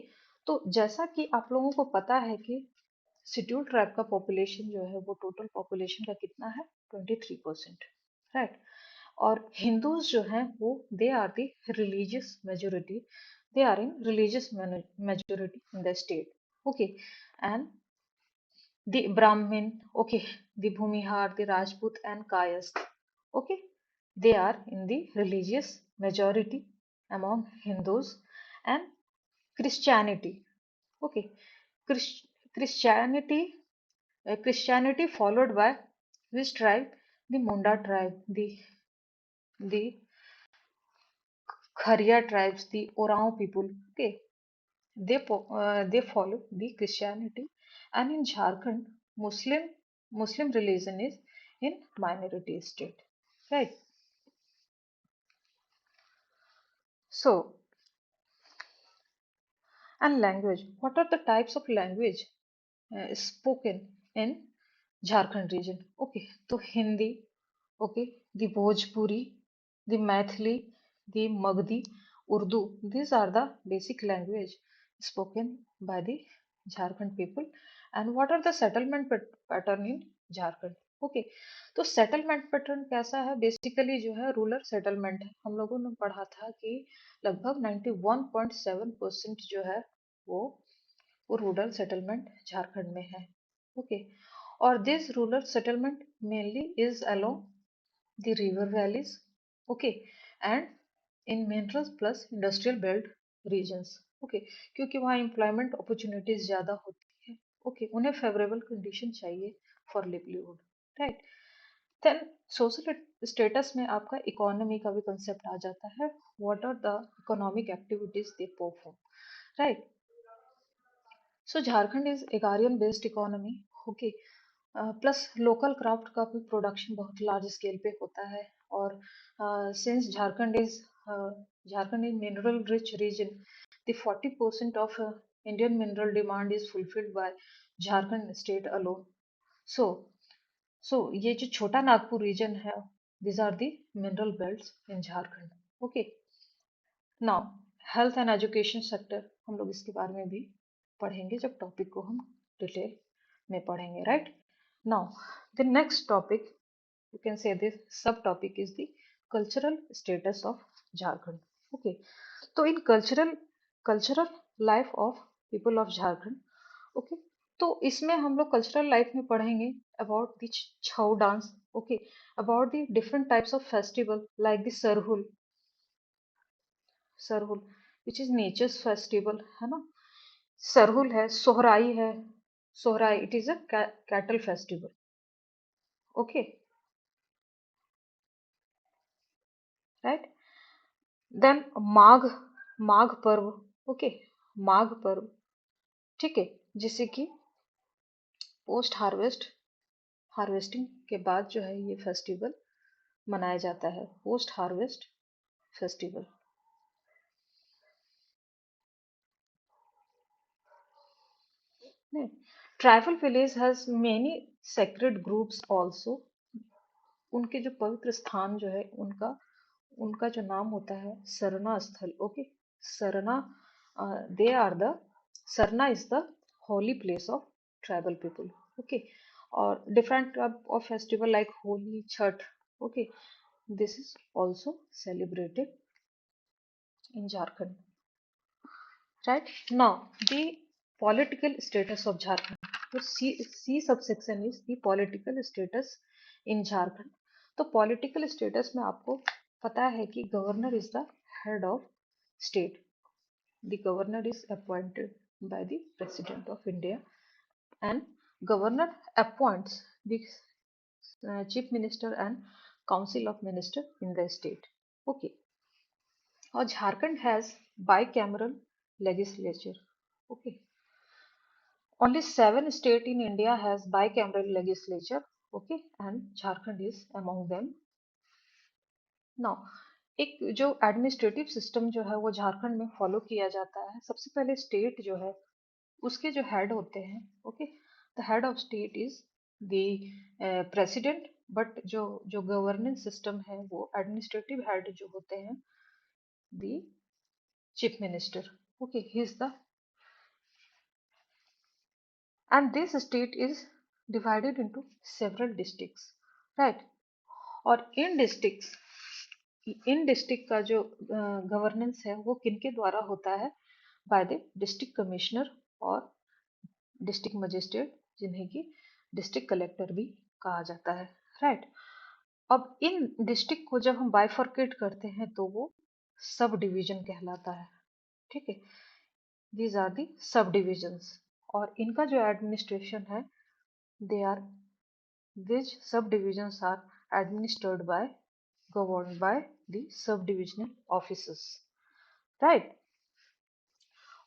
Speaker 1: तो जैसा कि आप लोगों को पता है कि शेड्यूल ट्राइब का पॉपुलेशन जो है वो टोटल पॉपुलेशन का कितना है, 23%। राइट, और हिंदूज जो हैं वो they are the religious majority, they are in religious majority in the state. Okay, and the Brahmin, okay, the Bhumihar, the Rajput and Kayast, okay, they are in the religious majority among Hindus. And Christianity, okay, Chris, Christianity, Christianity followed by which tribe? The Munda tribe, the Kharia tribes, the Orao people, okay, they follow the Christianity. And in Jharkhand, Muslim religion is in minority state, right? So, and language, what are the types of language spoken in Jharkhand region? Okay, तो Hindi, okay, the Bhojpuri, the Maithili, the Magdi, Urdu, these are the basic language spoken by the Jharkhand people. And what are the settlement pattern in Jharkhand? Okay, तो settlement pattern कैसा है, basically जो है rural settlement है। हम लोगों ने पढ़ा था कि लगभग 91.7% जो है वो रूरल सेटलमेंट झारखंड में है। ओके, और this rural settlement mainly is along the river valleys, okay, and in minerals plus industrial belt regions, okay, क्योंकि वहाँ employment opportunities ज़्यादा होती है, okay, उन्हें favorable condition चाहिए for livelihood, right? Then social status में आपका इकोनॉमी का भी कंसेप्ट आ जाता है, what are the economic activities they perform, right. So Jharkhand is agrarian based economy, okay, plus local craft का भी प्रोडक्शन बहुत लार्ज स्केल पे होता है। और since Jharkhand is mineral rich region, the 40% of Indian mineral demand is fulfilled by Jharkhand state alone. So so ये जो Chota Nagpur region है, these are the mineral belts in Jharkhand. Okay, now health and education sector, हम लोग इसके बारे में भी पढ़ेंगे जब टॉपिक को हम डिटेल में पढ़ेंगे, right. Now the next topic, you can say this subtopic is the cultural status of Jharkhand. Okay, तो in cultural life of people of Jharkhand, okay, तो इसमें हम लोग कल्चरल लाइफ में पढ़ेंगे about the Chhau dance, okay, about the different types of festival like the Sarhul which is nature's festival, है ना। सरहुल है, सोहराई है, Sohrai it is a cattle festival, okay, right. Then Magh, Magh Parab, okay, माघ पर्व, ठीक है, जिसे कि पोस्ट हार्वेस्टिंग के बाद जो है ये फेस्टिवल मनाया जाता है, post harvest festival. Tribal village has many sacred groups also, उनके जो पवित्र स्थान जो है उनका उनका जो नाम होता है सरना स्थल, okay, Sarna, they are the, Sarna is the holy place of tribal people, okay. और different of festival like Holi, Chhath, okay, this is also celebrated in Jharkhand, right? Now, the political status of Jharkhand. So C subsection is the political status in Jharkhand. तो political status में आपको पता है कि governor is the head of state, the governor is appointed by the president of India, and governor appoints the chief minister and council of minister in the state, okay। और Jharkhand has bicameral legislature, okay, only 7 states in India has bicameral legislature, okay, and Jharkhand is among them. Now, एक जो administrative system जो है वो झारखंड में follow किया जाता है। सबसे पहले स्टेट जो है उसके जो हेड होते हैं, okay, the head of state is the president, but जो जो गवर्नेंस सिस्टम है वो एडमिनिस्ट्रेटिव हेड जो होते हैं the chief minister, okay, he is the, and this state is divided into several districts, right। और इन डिस्ट्रिक्ट का जो गवर्नेंस है वो किनके द्वारा होता है, बाय द डिस्ट्रिक्ट कमिश्नर और डिस्ट्रिक्ट मजिस्ट्रेट, जिन्हें की डिस्ट्रिक्ट कलेक्टर भी कहा जाता है, राइट। अब इन डिस्ट्रिक्ट को जब हम बाइफर्केट करते हैं तो वो सब डिवीजन कहलाता है, ठीक है, these are the subdivisions। और इनका जो एडमिनिस्ट्रेशन है, they are, which subdivisions are administered by, governed by the subdivisional officers, right।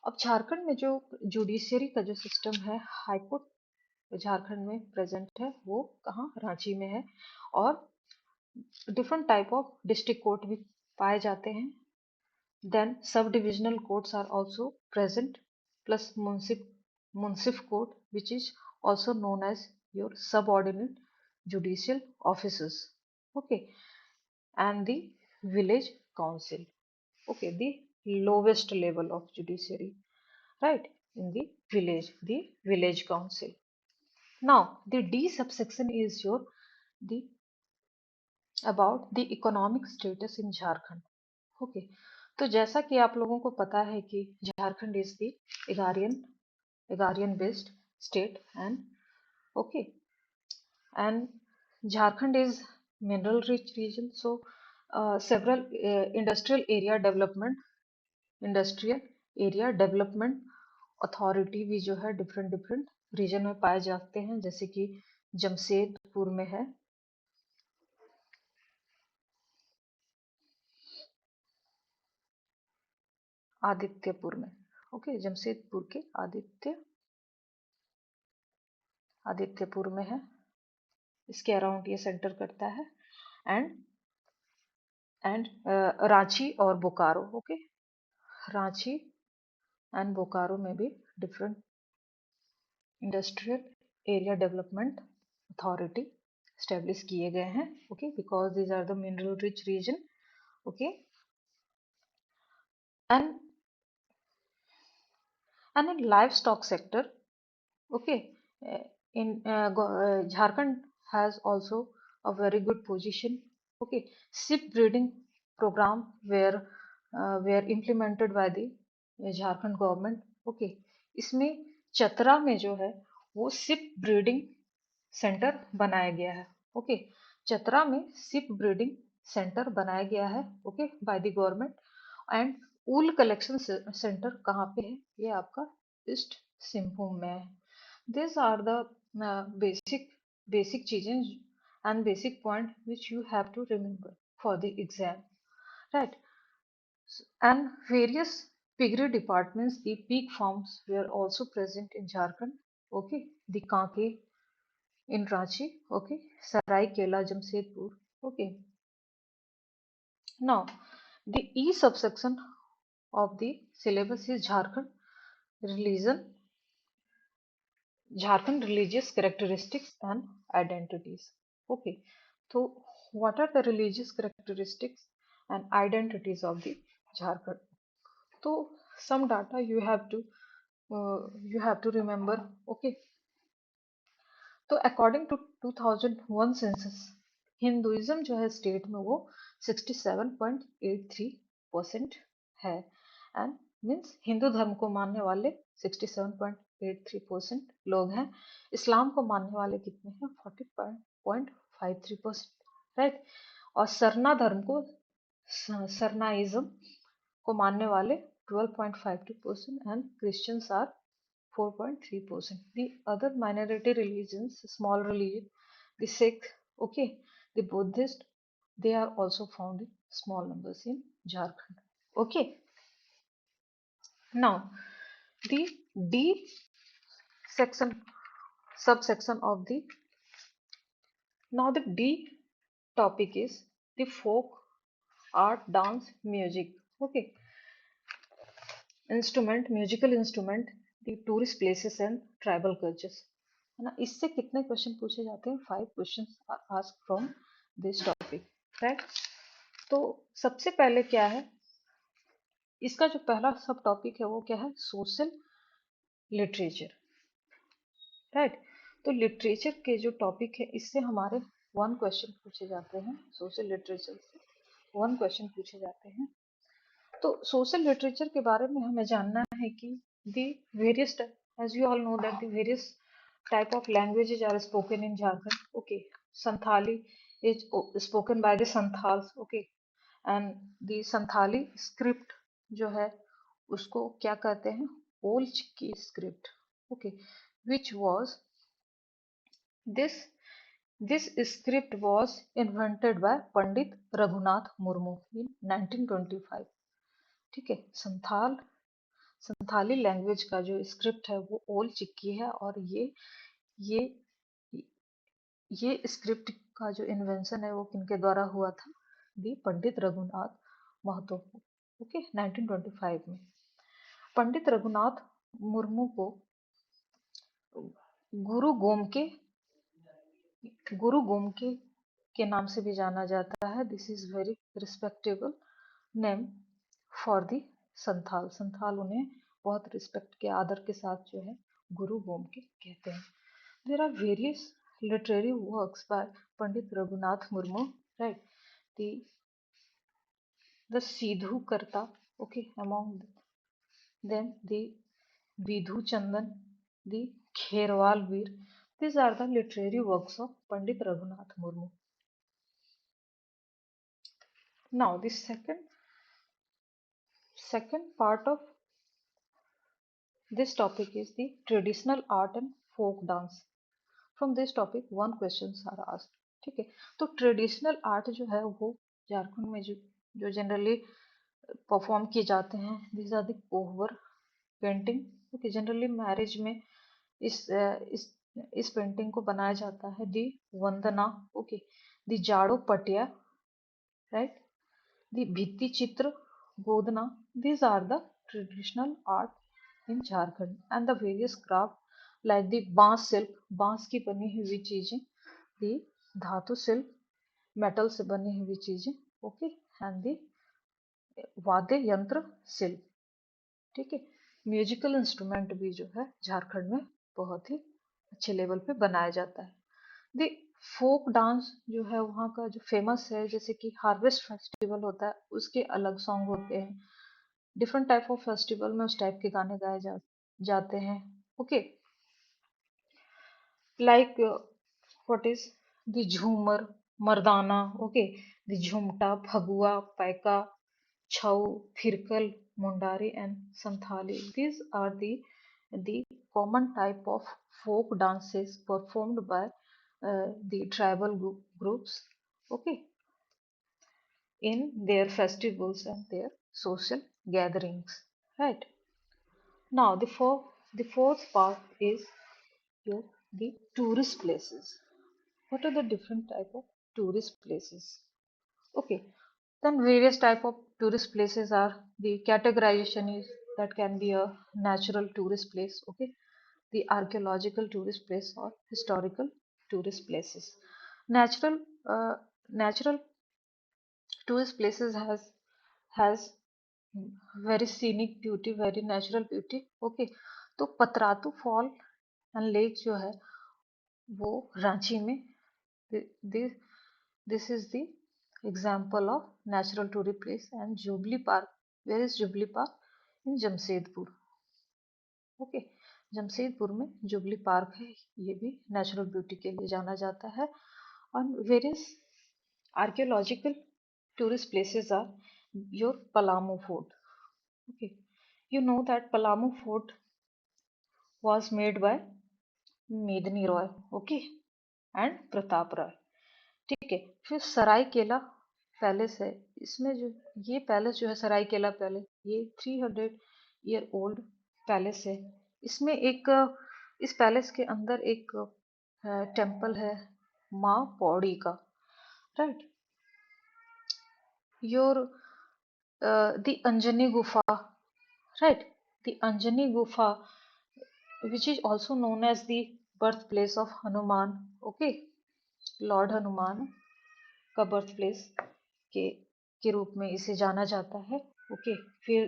Speaker 1: अब झारखंड में जो जुडिशियरी का जो सिस्टम है, हाई कोर्ट झारखंड में प्रेजेंट है, वो कहाँ, रांची में है। और different type of district court भी पाए जाते हैं। Then subdivisional courts are also present, plus municip court, which is also known as your subordinate judicial officers, okay, and the village council, okay, the lowest level of judiciary, right, in the village council. Now the D subsection is your the about the economic status in Jharkhand, okay. तो जैसा कि आप लोगों को पता है कि Jharkhand is the agrarian agrarian based state, and okay, and Jharkhand is mineral rich region. So several industrial area development authority भी जो है डिफरेंट डिफरेंट रीजन में पाए जाते हैं, जैसे कि जमशेदपुर में है, आदित्यपुर में। ओके, जमशेदपुर के आदित्यपुर में है, इसके अराउंड ये सेंटर करता है। एंड रांची और बोकारो। ओके, रांची एंड बोकारो में भी different industrial area development authority establish किए गए हैं। Okay, because these are the mineral rich region. Okay, and in livestock sector, okay, in Jharkhand has also a very good position. Okay, sheep breeding program were implemented by the Jharkhand government. Okay, इसमें चतरा में जो है वो ship breeding centre बनाया गया है। Okay, Chatra में ship breeding centre बनाया गया है। Okay, by the government. And wool collection centre कहाँ पे है? ये आपका ईस्ट सिंहभूम में है। This are the basic basic चीजें and basic point which you have to remember for the exam, right? And various piggery departments, the pig farms were also present in Jharkhand. Okay, the Kanke in Ranchi. Okay, Saraikela, Jamshedpur. Okay, now the E subsection of the syllabus is religion, Jharkhand religious characteristics and identities. Okay, so what are the religious characteristics and identities of the Jharkhand? So some data you have to remember. Okay, तो according to 2001 census Hinduism जो है state में वो 67.83% है। And means Hindu धर्म को मानने वाले 67.83% लोग हैं। इस्लाम को मानने वाले कितने हैं? 40.53%, राइट? और सरना धर्म को सरनाइज्म को मानने वाले 12.52% and Christians are 4.3%. The other minority religions, small religion, the Sikh, okay, the Buddhist, they are also found in small numbers in Jharkhand. Okay. Now, the D section, subsection of the, now the D topic is the folk, art, dance, music. Okay. Instrument, musical instrument, the tourist places and tribal cultures, है ना? इससे कितने question पूछे जाते हैं? 5 question ask from this topic, right? तो सबसे पहले क्या है, इसका जो पहला सब टॉपिक है वो क्या है? Social literature, right? तो लिटरेचर के जो टॉपिक है इससे हमारे 1 क्वेश्चन पूछे जाते हैं। सोशल लिटरेचर से 1 क्वेश्चन पूछे जाते हैं। तो सोशल लिटरेचर के बारे में हमें जानना है कि the various as you all know that the various type of languages are spoken in Jharkhand. Okay, Santhali is spoken by the Santhals. Okay, and the Santhali script जो है उसको क्या कहते हैं? Ol Chiki script. Okay, which was this this script was invented by Pandit Raghunath Murmu in 1925। ठीक है, Santhali language का जो स्क्रिप्ट है वो ओल चिक्की है। और ये ये स्क्रिप्ट का जो इन्वेंशन है वो किनके द्वारा हुआ था? दी पंडित रघुनाथ महतो। ओके, 1925 में पंडित रघुनाथ मुर्मू को गुरु गोमके गुरु गोमके के नाम से भी जाना जाता है। This is very respectable name for the Santhal. Santhal उन्हें बहुत रिस्पेक्ट के आदर के साथ जो है गुरु गोमके कहते हैं। There are various literary works by Pandit Raghunath Murmu, right? The Sidhu कर्ता, okay, among them the Vidhu Chandan, the Kherwal Veer, these are the literary works of Pandit Raghunath Murmu. Now the second part of this topic is the traditional art and folk dance. From this topic 1 questions are asked. ठीक है, तो traditional art जो है वो झारखंड में जो generally perform किए जाते हैं। These are the Kohbar painting. Okay, generally marriage में इस इस पेंटिंग को बनाया जाता है। दी वंदना, ओके, दी जाड़ो पटिया, राइट, दी भित्ति चित्र गोदना। These are the traditional art in Jharkhand and the various craft like the बांस शिल्प, बांस की बनी हुई चीजें, the धातु शिल्प, मेटल से बनी हुई चीजें, ओके, एंड दी वाद्य यंत्र शिल्प, ठीक है। म्यूजिकल इंस्ट्रूमेंट भी जो है झारखंड में बहुत ही अच्छे लेवल पे बनाया जाता है। दी फोक डांस जो है वहाँ का जो फेमस है, जैसे कि हार्वेस्ट फेस्टिवल होता है उसके अलग सॉन्ग होते हैं। डिफरेंट टाइप ऑफ फेस्टिवल में उस टाइप के गाने गाए जाते हैं। Okay, like what is the Jhumar, Mardana, okay, the Jhumta, Phagua, Paika, Chhau, Firkal, Mundari and Santhali. These are the common type of folk dances performed by the tribal groups, okay, in their festivals and their social gatherings, right. Now the fourth part is your the tourist places. What are the different type of tourist places? Okay, then various type of tourist places are, the categorization is that can be a natural tourist place, okay, the archaeological tourist place or historical tourist places. Natural natural tourist places has very scenic beauty, very natural beauty, okay। तो Patratu fall and lake जो है वो रांची में, this is the example of natural tourist place. And Jubilee Park, where is Jubilee Park? In Jamshedpur, okay, Jamshedpur में Jubilee park है, ये भी natural beauty के लिए जाना जाता है। और various archaeological tourist places are your Palamu Fort. Okay, you know that Palamu Fort was made by Medini Roy, okay, and Pratap Roy. ठीक है, फिर सरायकेला पैलेस है। इसमें जो ये पैलेस जो है सरायकेला पैलेस, ये 300 ईयर ओल्ड पैलेस है। इसमें एक इस पैलेस के अंदर एक टेम्पल है माँ पौड़ी का, राइट। योर द अंजनी गुफा, right, the Anjani Gufa, which is also known as the birthplace of Hanuman, okay, Lord Hanuman का बर्थ प्लेस के रूप में इसे जाना जाता है, ओके। फिर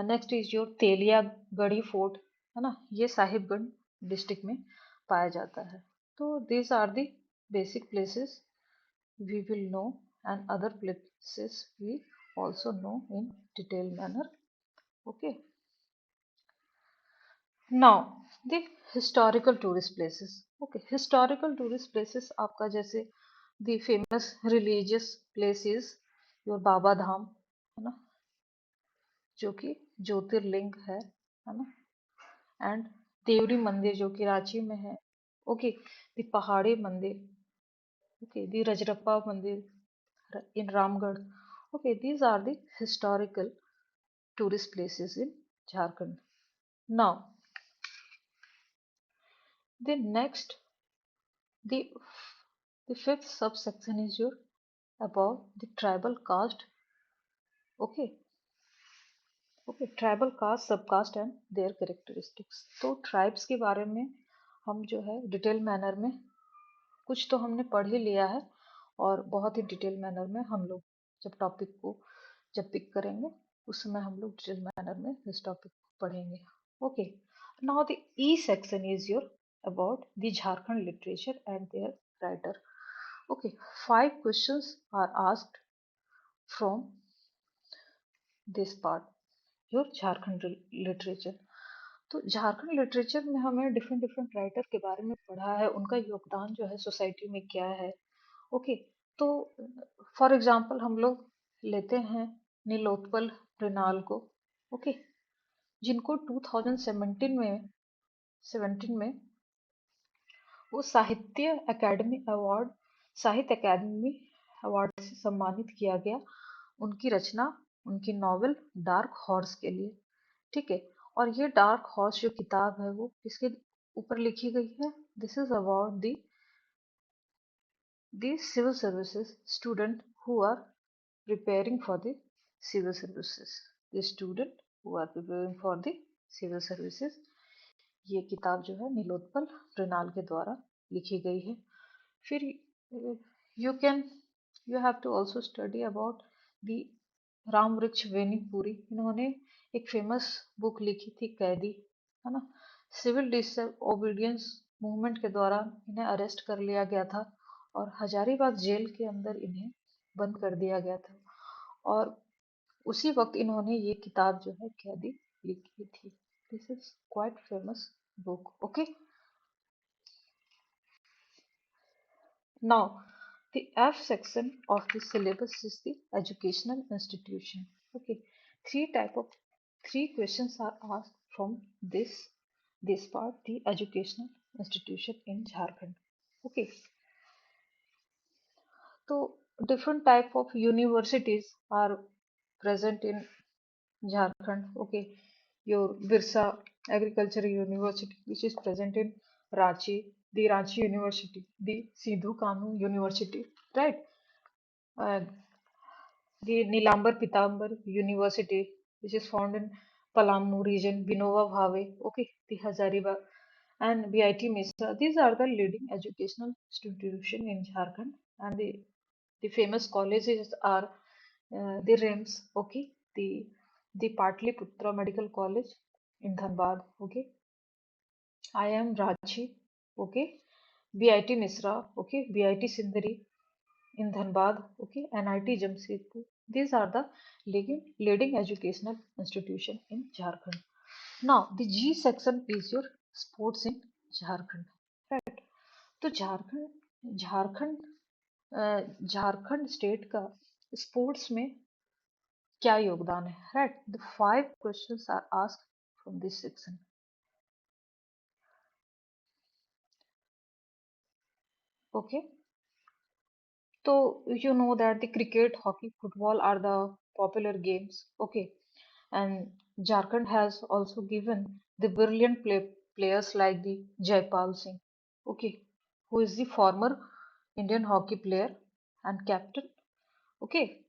Speaker 1: next is your Teliya Garhi fort, है ना, ये साहिबगंज डिस्ट्रिक्ट में पाया जाता है। तो these are the basic places we will know, and other places we also know in detailed manner, okay। Now the historical tourist places, okay, historical tourist places आपका जैसे the famous religious places your Baba Dham, है ना, जो कि ज्योतिर्लिंग है ना, and Deori मंदिर जो कि रांची में है, ओके, द पहाड़ी मंदिर, ओके, द रजरप्पा मंदिर इन Ramgarh, okay, these are the historical tourist places in Jharkhand. Now the next, the the fifth subsection is your about the tribal caste, okay, okay, tribal caste, subcaste and their characteristics। तो tribes के बारे में हम जो है detail manner में कुछ तो हमने पढ़ ही लिया है, और बहुत ही डिटेल मैनर में हम लोग जब टॉपिक को जब पिक करेंगे उस समय हम लोग डिटेल मैनर में इस टॉपिक को पढ़ेंगे, okay. Now the E section is your about the Jharkhand literature and their writer, okay। 5 questions are asked from this part, your Jharkhand literature। तो झारखंड लिटरेचर में हमें डिफरेंट डिफरेंट राइटर के बारे में पढ़ा है, उनका योगदान जो है सोसाइटी में क्या है, ओके। तो फॉर एग्जांपल हम लोग लेते हैं नीलोत्पल मृणाल को, ओके, जिनको 2017 में वो साहित्य अकादमी अवार्ड से सम्मानित किया गया। उनकी रचना उनकी नॉवेल डार्क हॉर्स के लिए। ठीक है, और ये डार्क हॉर्स जो किताब है वो किसके ऊपर लिखी गई है? This is about the civil services student who are preparing for the civil services. The student who are preparing for the civil services. ये किताब जो है नीलोत्पल मृणाल के द्वारा लिखी गई है। फिर you can you have to also study about the Ram Vriksh Benipuri. इन्होंने एक फेमस बुक लिखी थी कैदी, है ना। सिविल डिसओबीडियंस मूवमेंट के द्वारा इन्हें अरेस्ट कर लिया गया था और हजारीबाग जेल के अंदर इन्हें बंद कर दिया गया था, और उसी वक्त इन्होंने ये किताब जो है कैदी लिखी थी। This is quite famous book. Okay, now the F section of the syllabus is the educational institution. Okay, three type of three questions are asked from this part, the educational institution in Jharkhand. Okay, so different type of universities are present in Jharkhand. Okay, your Birsa Agriculture University, which is present in Ranchi, the Ranchi University, the Sidhu Kanu University, right? And the Nilambar Pitambar University, which is found in Palamu region, Vinoba Bhave, okay, the Hazaribagh, and BIT Misra. These are the leading educational institution in Jharkhand, and the famous colleges are the RIMS, okay, the Patliputra Medical College in Dhanbad, okay, IIM Ranchi, okay, BIT Misra, okay, BIT Sindri in Dhanbad, okay, NIT Jamshedpur. These are the leading educational institution in Jharkhand. Now, the G section is your sports in Jharkhand, right? तो Jharkhand Jharkhand state का sports में क्या योगदान है, right? The 5 questions are asked from this section. Okay, तो you know that the cricket, hockey, football are the popular games, okay, and Jharkhand has also given the brilliant players like the Jaipal Singh, okay, who is the former Indian hockey player and captain, okay,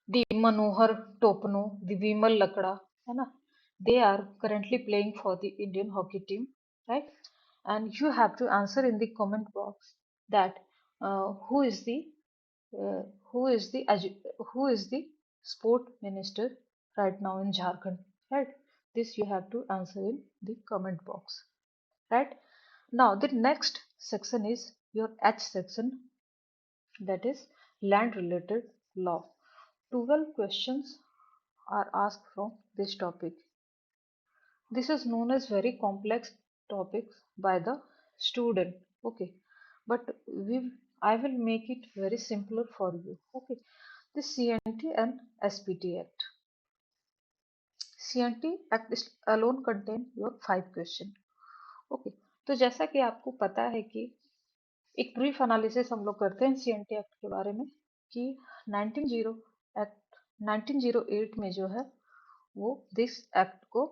Speaker 1: the Manohar Topno, the Vimal Lakda, है ना, they are currently playing for the Indian hockey team, right? And you have to answer in the comment box that who is the uh, who is the who is the sport minister right now in Jharkhand, right? This you have to answer in the comment box, right? Now the next section is your H section, that is land related law. 12 questions are asked from this topic. This is known as very complex topics by the student, okay, but I will make it very simpler for you, okay. The CNT and SPT Act. CNT Act alone contain your 5 question, okay. तो जैसा कि आपको पता है कि एक brief analysis हम लोग करते हैं सीएनटी एक्ट के बारे में कि 19 एक्ट 1908 में जो है वो दिस एक्ट को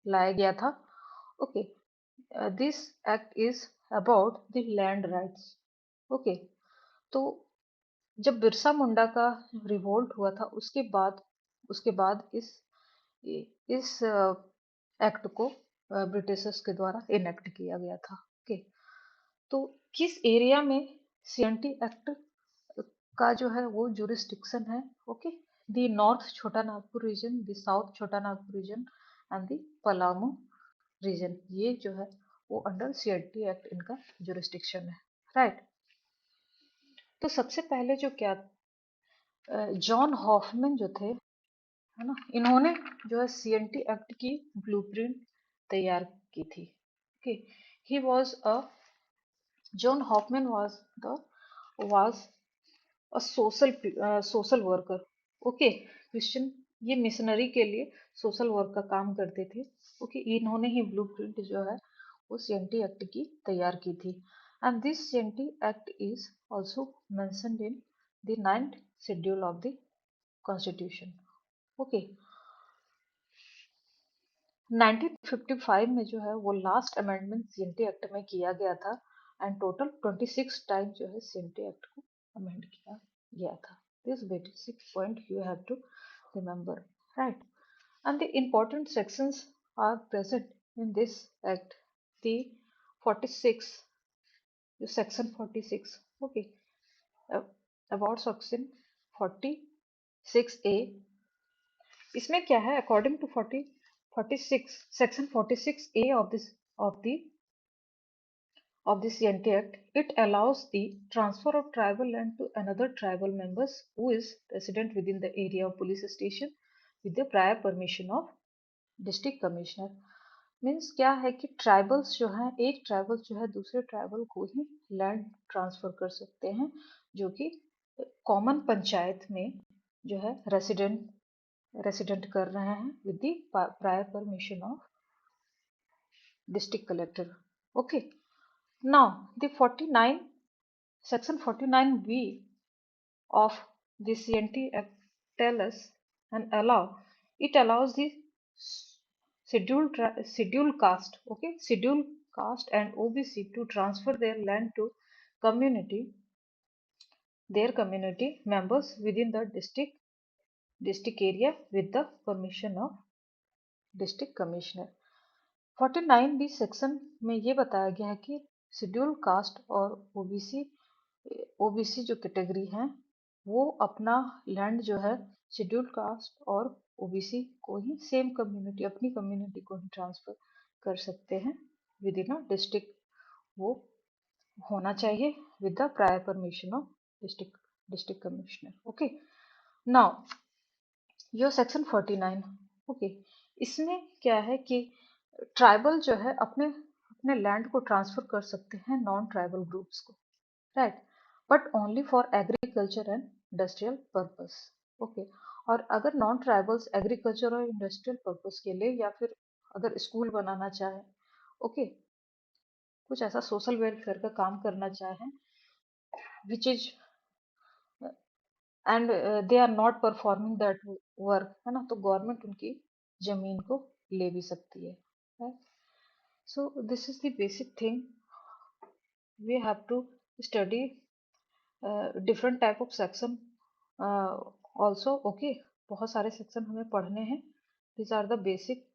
Speaker 1: लाया गया था, okay. This act is about the land rights, okay. तो जब बिरसा मुंडा का रिवोल्ट हुआ था उसके बाद इस एक्ट को ब्रिटिशर्स के द्वारा इनेक्ट किया गया था, ओके। तो किस एरिया में सीएनटी एक्ट का जो है वो जुरिस्डिक्शन है, ओके। द नॉर्थ छोटा Nagpur reason, the south Chhota Nagpur region and the Palamu region, ये जो है वो अंडर सीएनटी एक्ट इनका जुरिस्डिक्शन है, राइट। तो सबसे पहले जो क्या जॉन हॉफमैन जो थे, है ना, इन्होंने जो है सीएनटी एक्ट की ब्लूप्रिंट तैयार की थी, okay. He was a John Hoffman was a social worker, okay, Christian, ये मिशनरी के लिए सोशल वर्क का काम करते थे, ओके। इन्होंने ही ब्लूप्रिंट जो है वो सीएनटी एक्ट की तैयार की थी, and this CNT act is also mentioned in the 9th schedule of the constitution. Okay, 1955 में जो है वो लास्ट अमेंडमेंट सीएनटी एक्ट में किया गया था, एंड टोटल 26 टाइम जो है सीएनटी एक्ट को अमेंड किया गया था। This basic point you have to remember, right? And the important sections are present in this act. The 46, section 46. Okay, uh, about section 46A. इसमें क्या है? According to 46 section 46A of this CNT Act, it allows the transfer of tribal land to another tribal members who is resident within the area of police station with the prior permission of district commissioner. Means क्या है कि tribals जो हैं, एक tribal जो है दूसरे tribal को ही लैंड ट्रांसफर कर सकते हैं, जो कि कॉमन पंचायत में जो है रेसिडेंट कर रहे हैं with the prior permission of district collector. Okay, now the 49 section 49B of the CNT Act tell us and allows the scheduled caste and OBC to transfer their land to their community members within the district area with the permission of district commissioner। 49B section में ये बताया गया है कि schedule caste और OBC जो category है वो अपना लैंड जो है शेड्यूल कास्ट और ओबीसी को ही सेम कम्युनिटी, अपनी कम्युनिटी को ही ट्रांसफर कर सकते हैं विद इन अ डिस्ट्रिक्ट। वो होना चाहिए with the prior permission of district commissioner. Okay, now your section 49। Okay, इसमें क्या है कि ट्राइबल जो है अपने अपने लैंड को ट्रांसफर कर सकते हैं नॉन ट्राइबल ग्रुप्स को, right, but only for agriculture and industrial purpose. Okay, और अगर नॉन ट्राइबल्स एग्रीकल्चर और इंडस्ट्रियल पर्पस के लिए या फिर अगर स्कूल बनाना चाहे, ओके, कुछ ऐसा सोशल वेलफेयर का काम करना चाहें which is and they are not performing that work, है ना, तो गवर्नमेंट उनकी जमीन को ले भी सकती है, right? So this is the basic thing we have to study different type of section also. Okay, बहुत सारे सेक्शन हमें पढ़ने हैं। This are the basic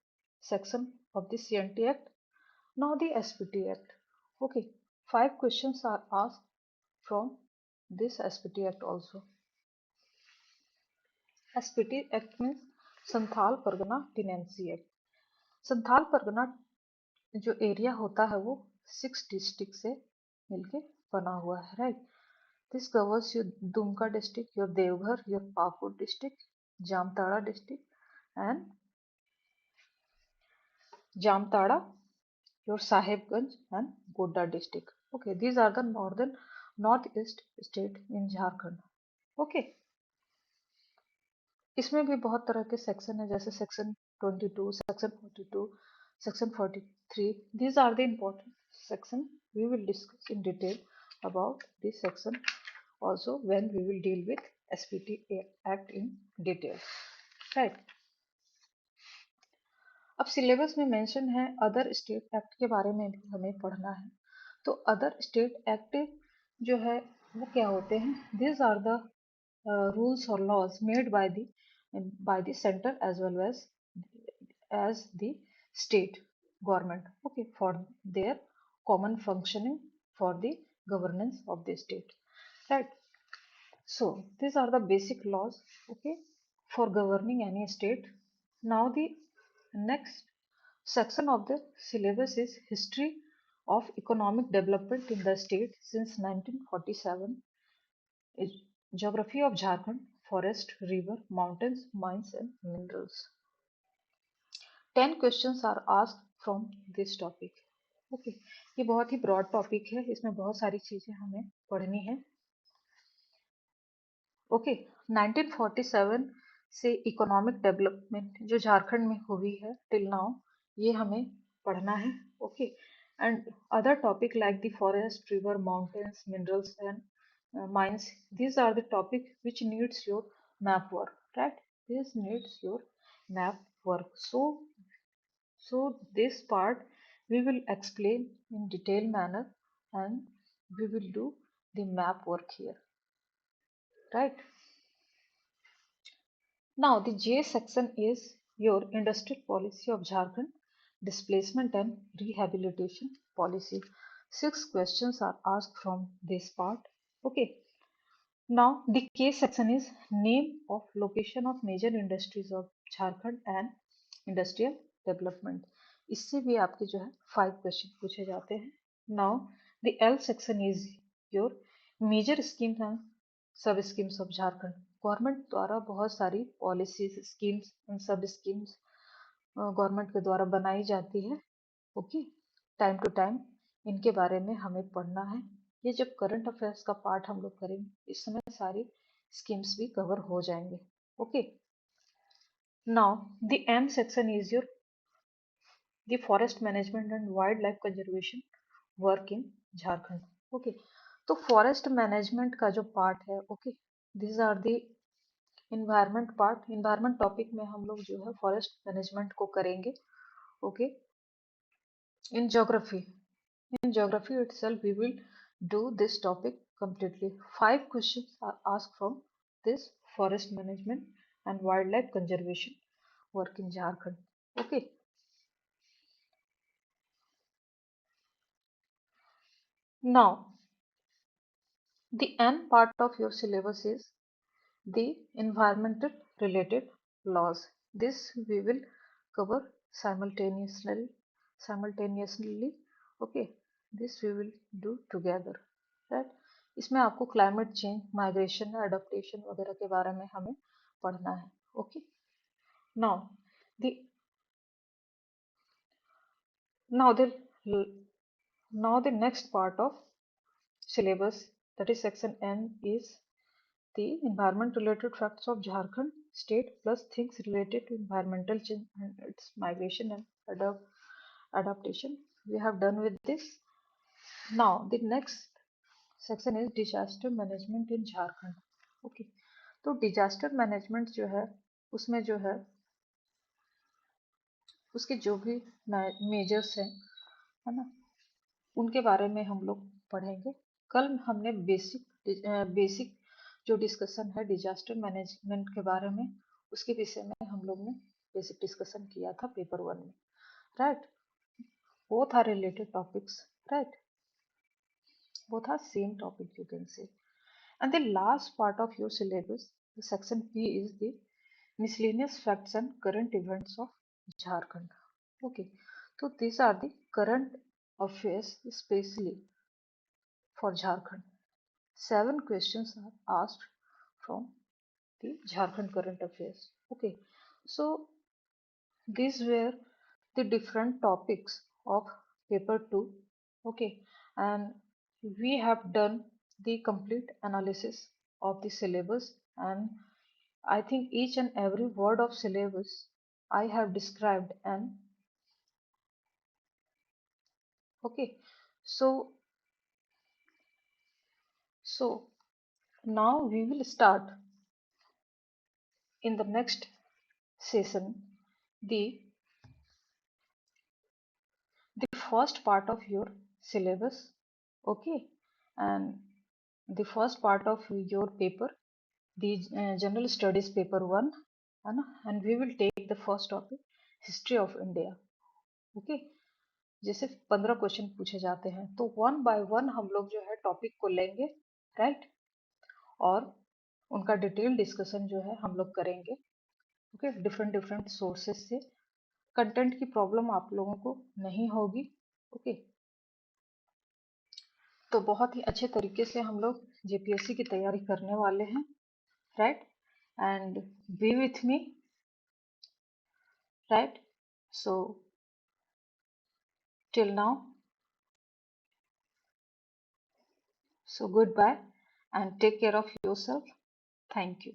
Speaker 1: section of the CNT act. Now the SPT act. Okay, 5 questions are asked from this SPT act also. SPT act means Santhal Pargana tenancy act. Santhal Pargana जो area होता है वो 6 district से मिलके बना हुआ है, right? This covers your Dumka district, your Devghar, your Pakur district, Jamtara district, and Jamtara, your Sahibganj and Godda district. Okay, these are the northeast state in Jharkhand. Okay, इसमें भी बहुत तरह के सेक्शन है, जैसे section 22, section 42, section 43. These are the important section. We will discuss in detail about this section also when we will deal with SPT Act in detail, right? अब syllabus में mention है अदर स्टेट एक्ट के बारे में भी हमें पढ़ना है। तो अदर स्टेट एक्ट जो है वो क्या होते हैं? These are the rules or laws made by the center as well as the state government, okay, for their common functioning for the governance of the state, right? So these are the basic laws, okay, for governing any state. Now the next section of the syllabus is history of economic development in the state since 1947, is geography of Jharkhand, forest, river, mountains, mines and minerals. 10 questions are asked from this topic. Okay, ये बहुत ही broad topic है, इसमें बहुत सारी चीजें हमें पढ़नी है। ओके, 1947 से इकोनॉमिक डेवलपमेंट जो झारखंड में हुई है टिल नाउ, ये हमें पढ़ना है। Okay, and other topic like the forest, river, mountains, minerals and mines, these are the topic which needs your map work, right? This needs your map work. So this part we will explain in detailed manner, and we will do the map work here, right? Now the J section is your industrial policy of Jharkhand, displacement and rehabilitation policy. 6 questions are asked from this part. Okay. Now the K section is name of location of major industries of Jharkhand and industrial development. इससे भी आपके जो है 5 question पूछे जाते हैं. Now the L section is your major schemes and sub schemes of Jharkhand. Government द्वारा बहुत सारी policies schemes and sub schemes government के द्वारा बनाई जाती है. ओके, टाइम टू टाइम इनके बारे में हमें पढ़ना है. ये जब करंट अफेयर्स का पार्ट हम लोग करेंगे इस समय सारी स्कीम्स भी कवर हो जाएंगे. Okay, now the M section is your the forest management and wildlife conservation work in Jharkhand. Okay, तो फॉरेस्ट मैनेजमेंट का जो पार्ट है, okay, this are the environment part. Environment topic में हम लोग जो है फॉरेस्ट मैनेजमेंट को करेंगे. Okay, in geography itself we will do this topic completely. 5 questions are asked from this forest management and wildlife conservation work in Jharkhand. Okay. Now the N part of your syllabus is the environmental related laws. This we will cover simultaneously. Okay, this we will do together, right? इसमें आपको climate change, migration, adaptation वगैरह के बारे में हमें पढ़ना है. Okay, now the now the now the next part of syllabus, that is section N, is the environment related facts of Jharkhand state plus things related to environmental change and its migration and adaptation. We have done with this. Now the next section is disaster management in Jharkhand. Okay, तो disaster management जो है उसमें जो है उसके जो भी measures हैं, है ना, उनके बारे में हम लोग पढ़ेंगे. कल हमने बेसिक जो डिस्कशन है डिजास्टर मैनेजमेंट के बारे में, उसके विषय में हम लोग ने बेसिक डिस्कशन किया था पेपर 1 में, right? Both are related topics, right? Both are same topic you can say. And the last part of your syllabus, the section P, is the miscellaneous facts and current events of Jharkhand. Okay, so these are the current affairs especially for Jharkhand. 7 questions are asked from the Jharkhand current affairs. Okay, so these were the different topics of paper 2. Okay, and we have done the complete analysis of the syllabus, and I think each and every word of syllabus I have described. And okay, so so now we will start in the next session the first part of your syllabus. Okay, and the first part of your paper, the general studies paper 1, है ना, and we will take the first topic history of India. Okay, जैसे 15 question पूछे जाते हैं तो 1 by 1 हम लोग जो है टॉपिक को लेंगे, राइट? और उनका डिटेल डिस्कशन जो है हम लोग करेंगे. ओके, डिफरेंट सोर्सेस से. कंटेंट की प्रॉब्लम आप लोगों को नहीं होगी. ओके, तो बहुत ही अच्छे तरीके से हम लोग जेपीएससी की तैयारी करने वाले हैं, right? And B with me, right? So till now, so goodbye and take care of yourself. Thank you.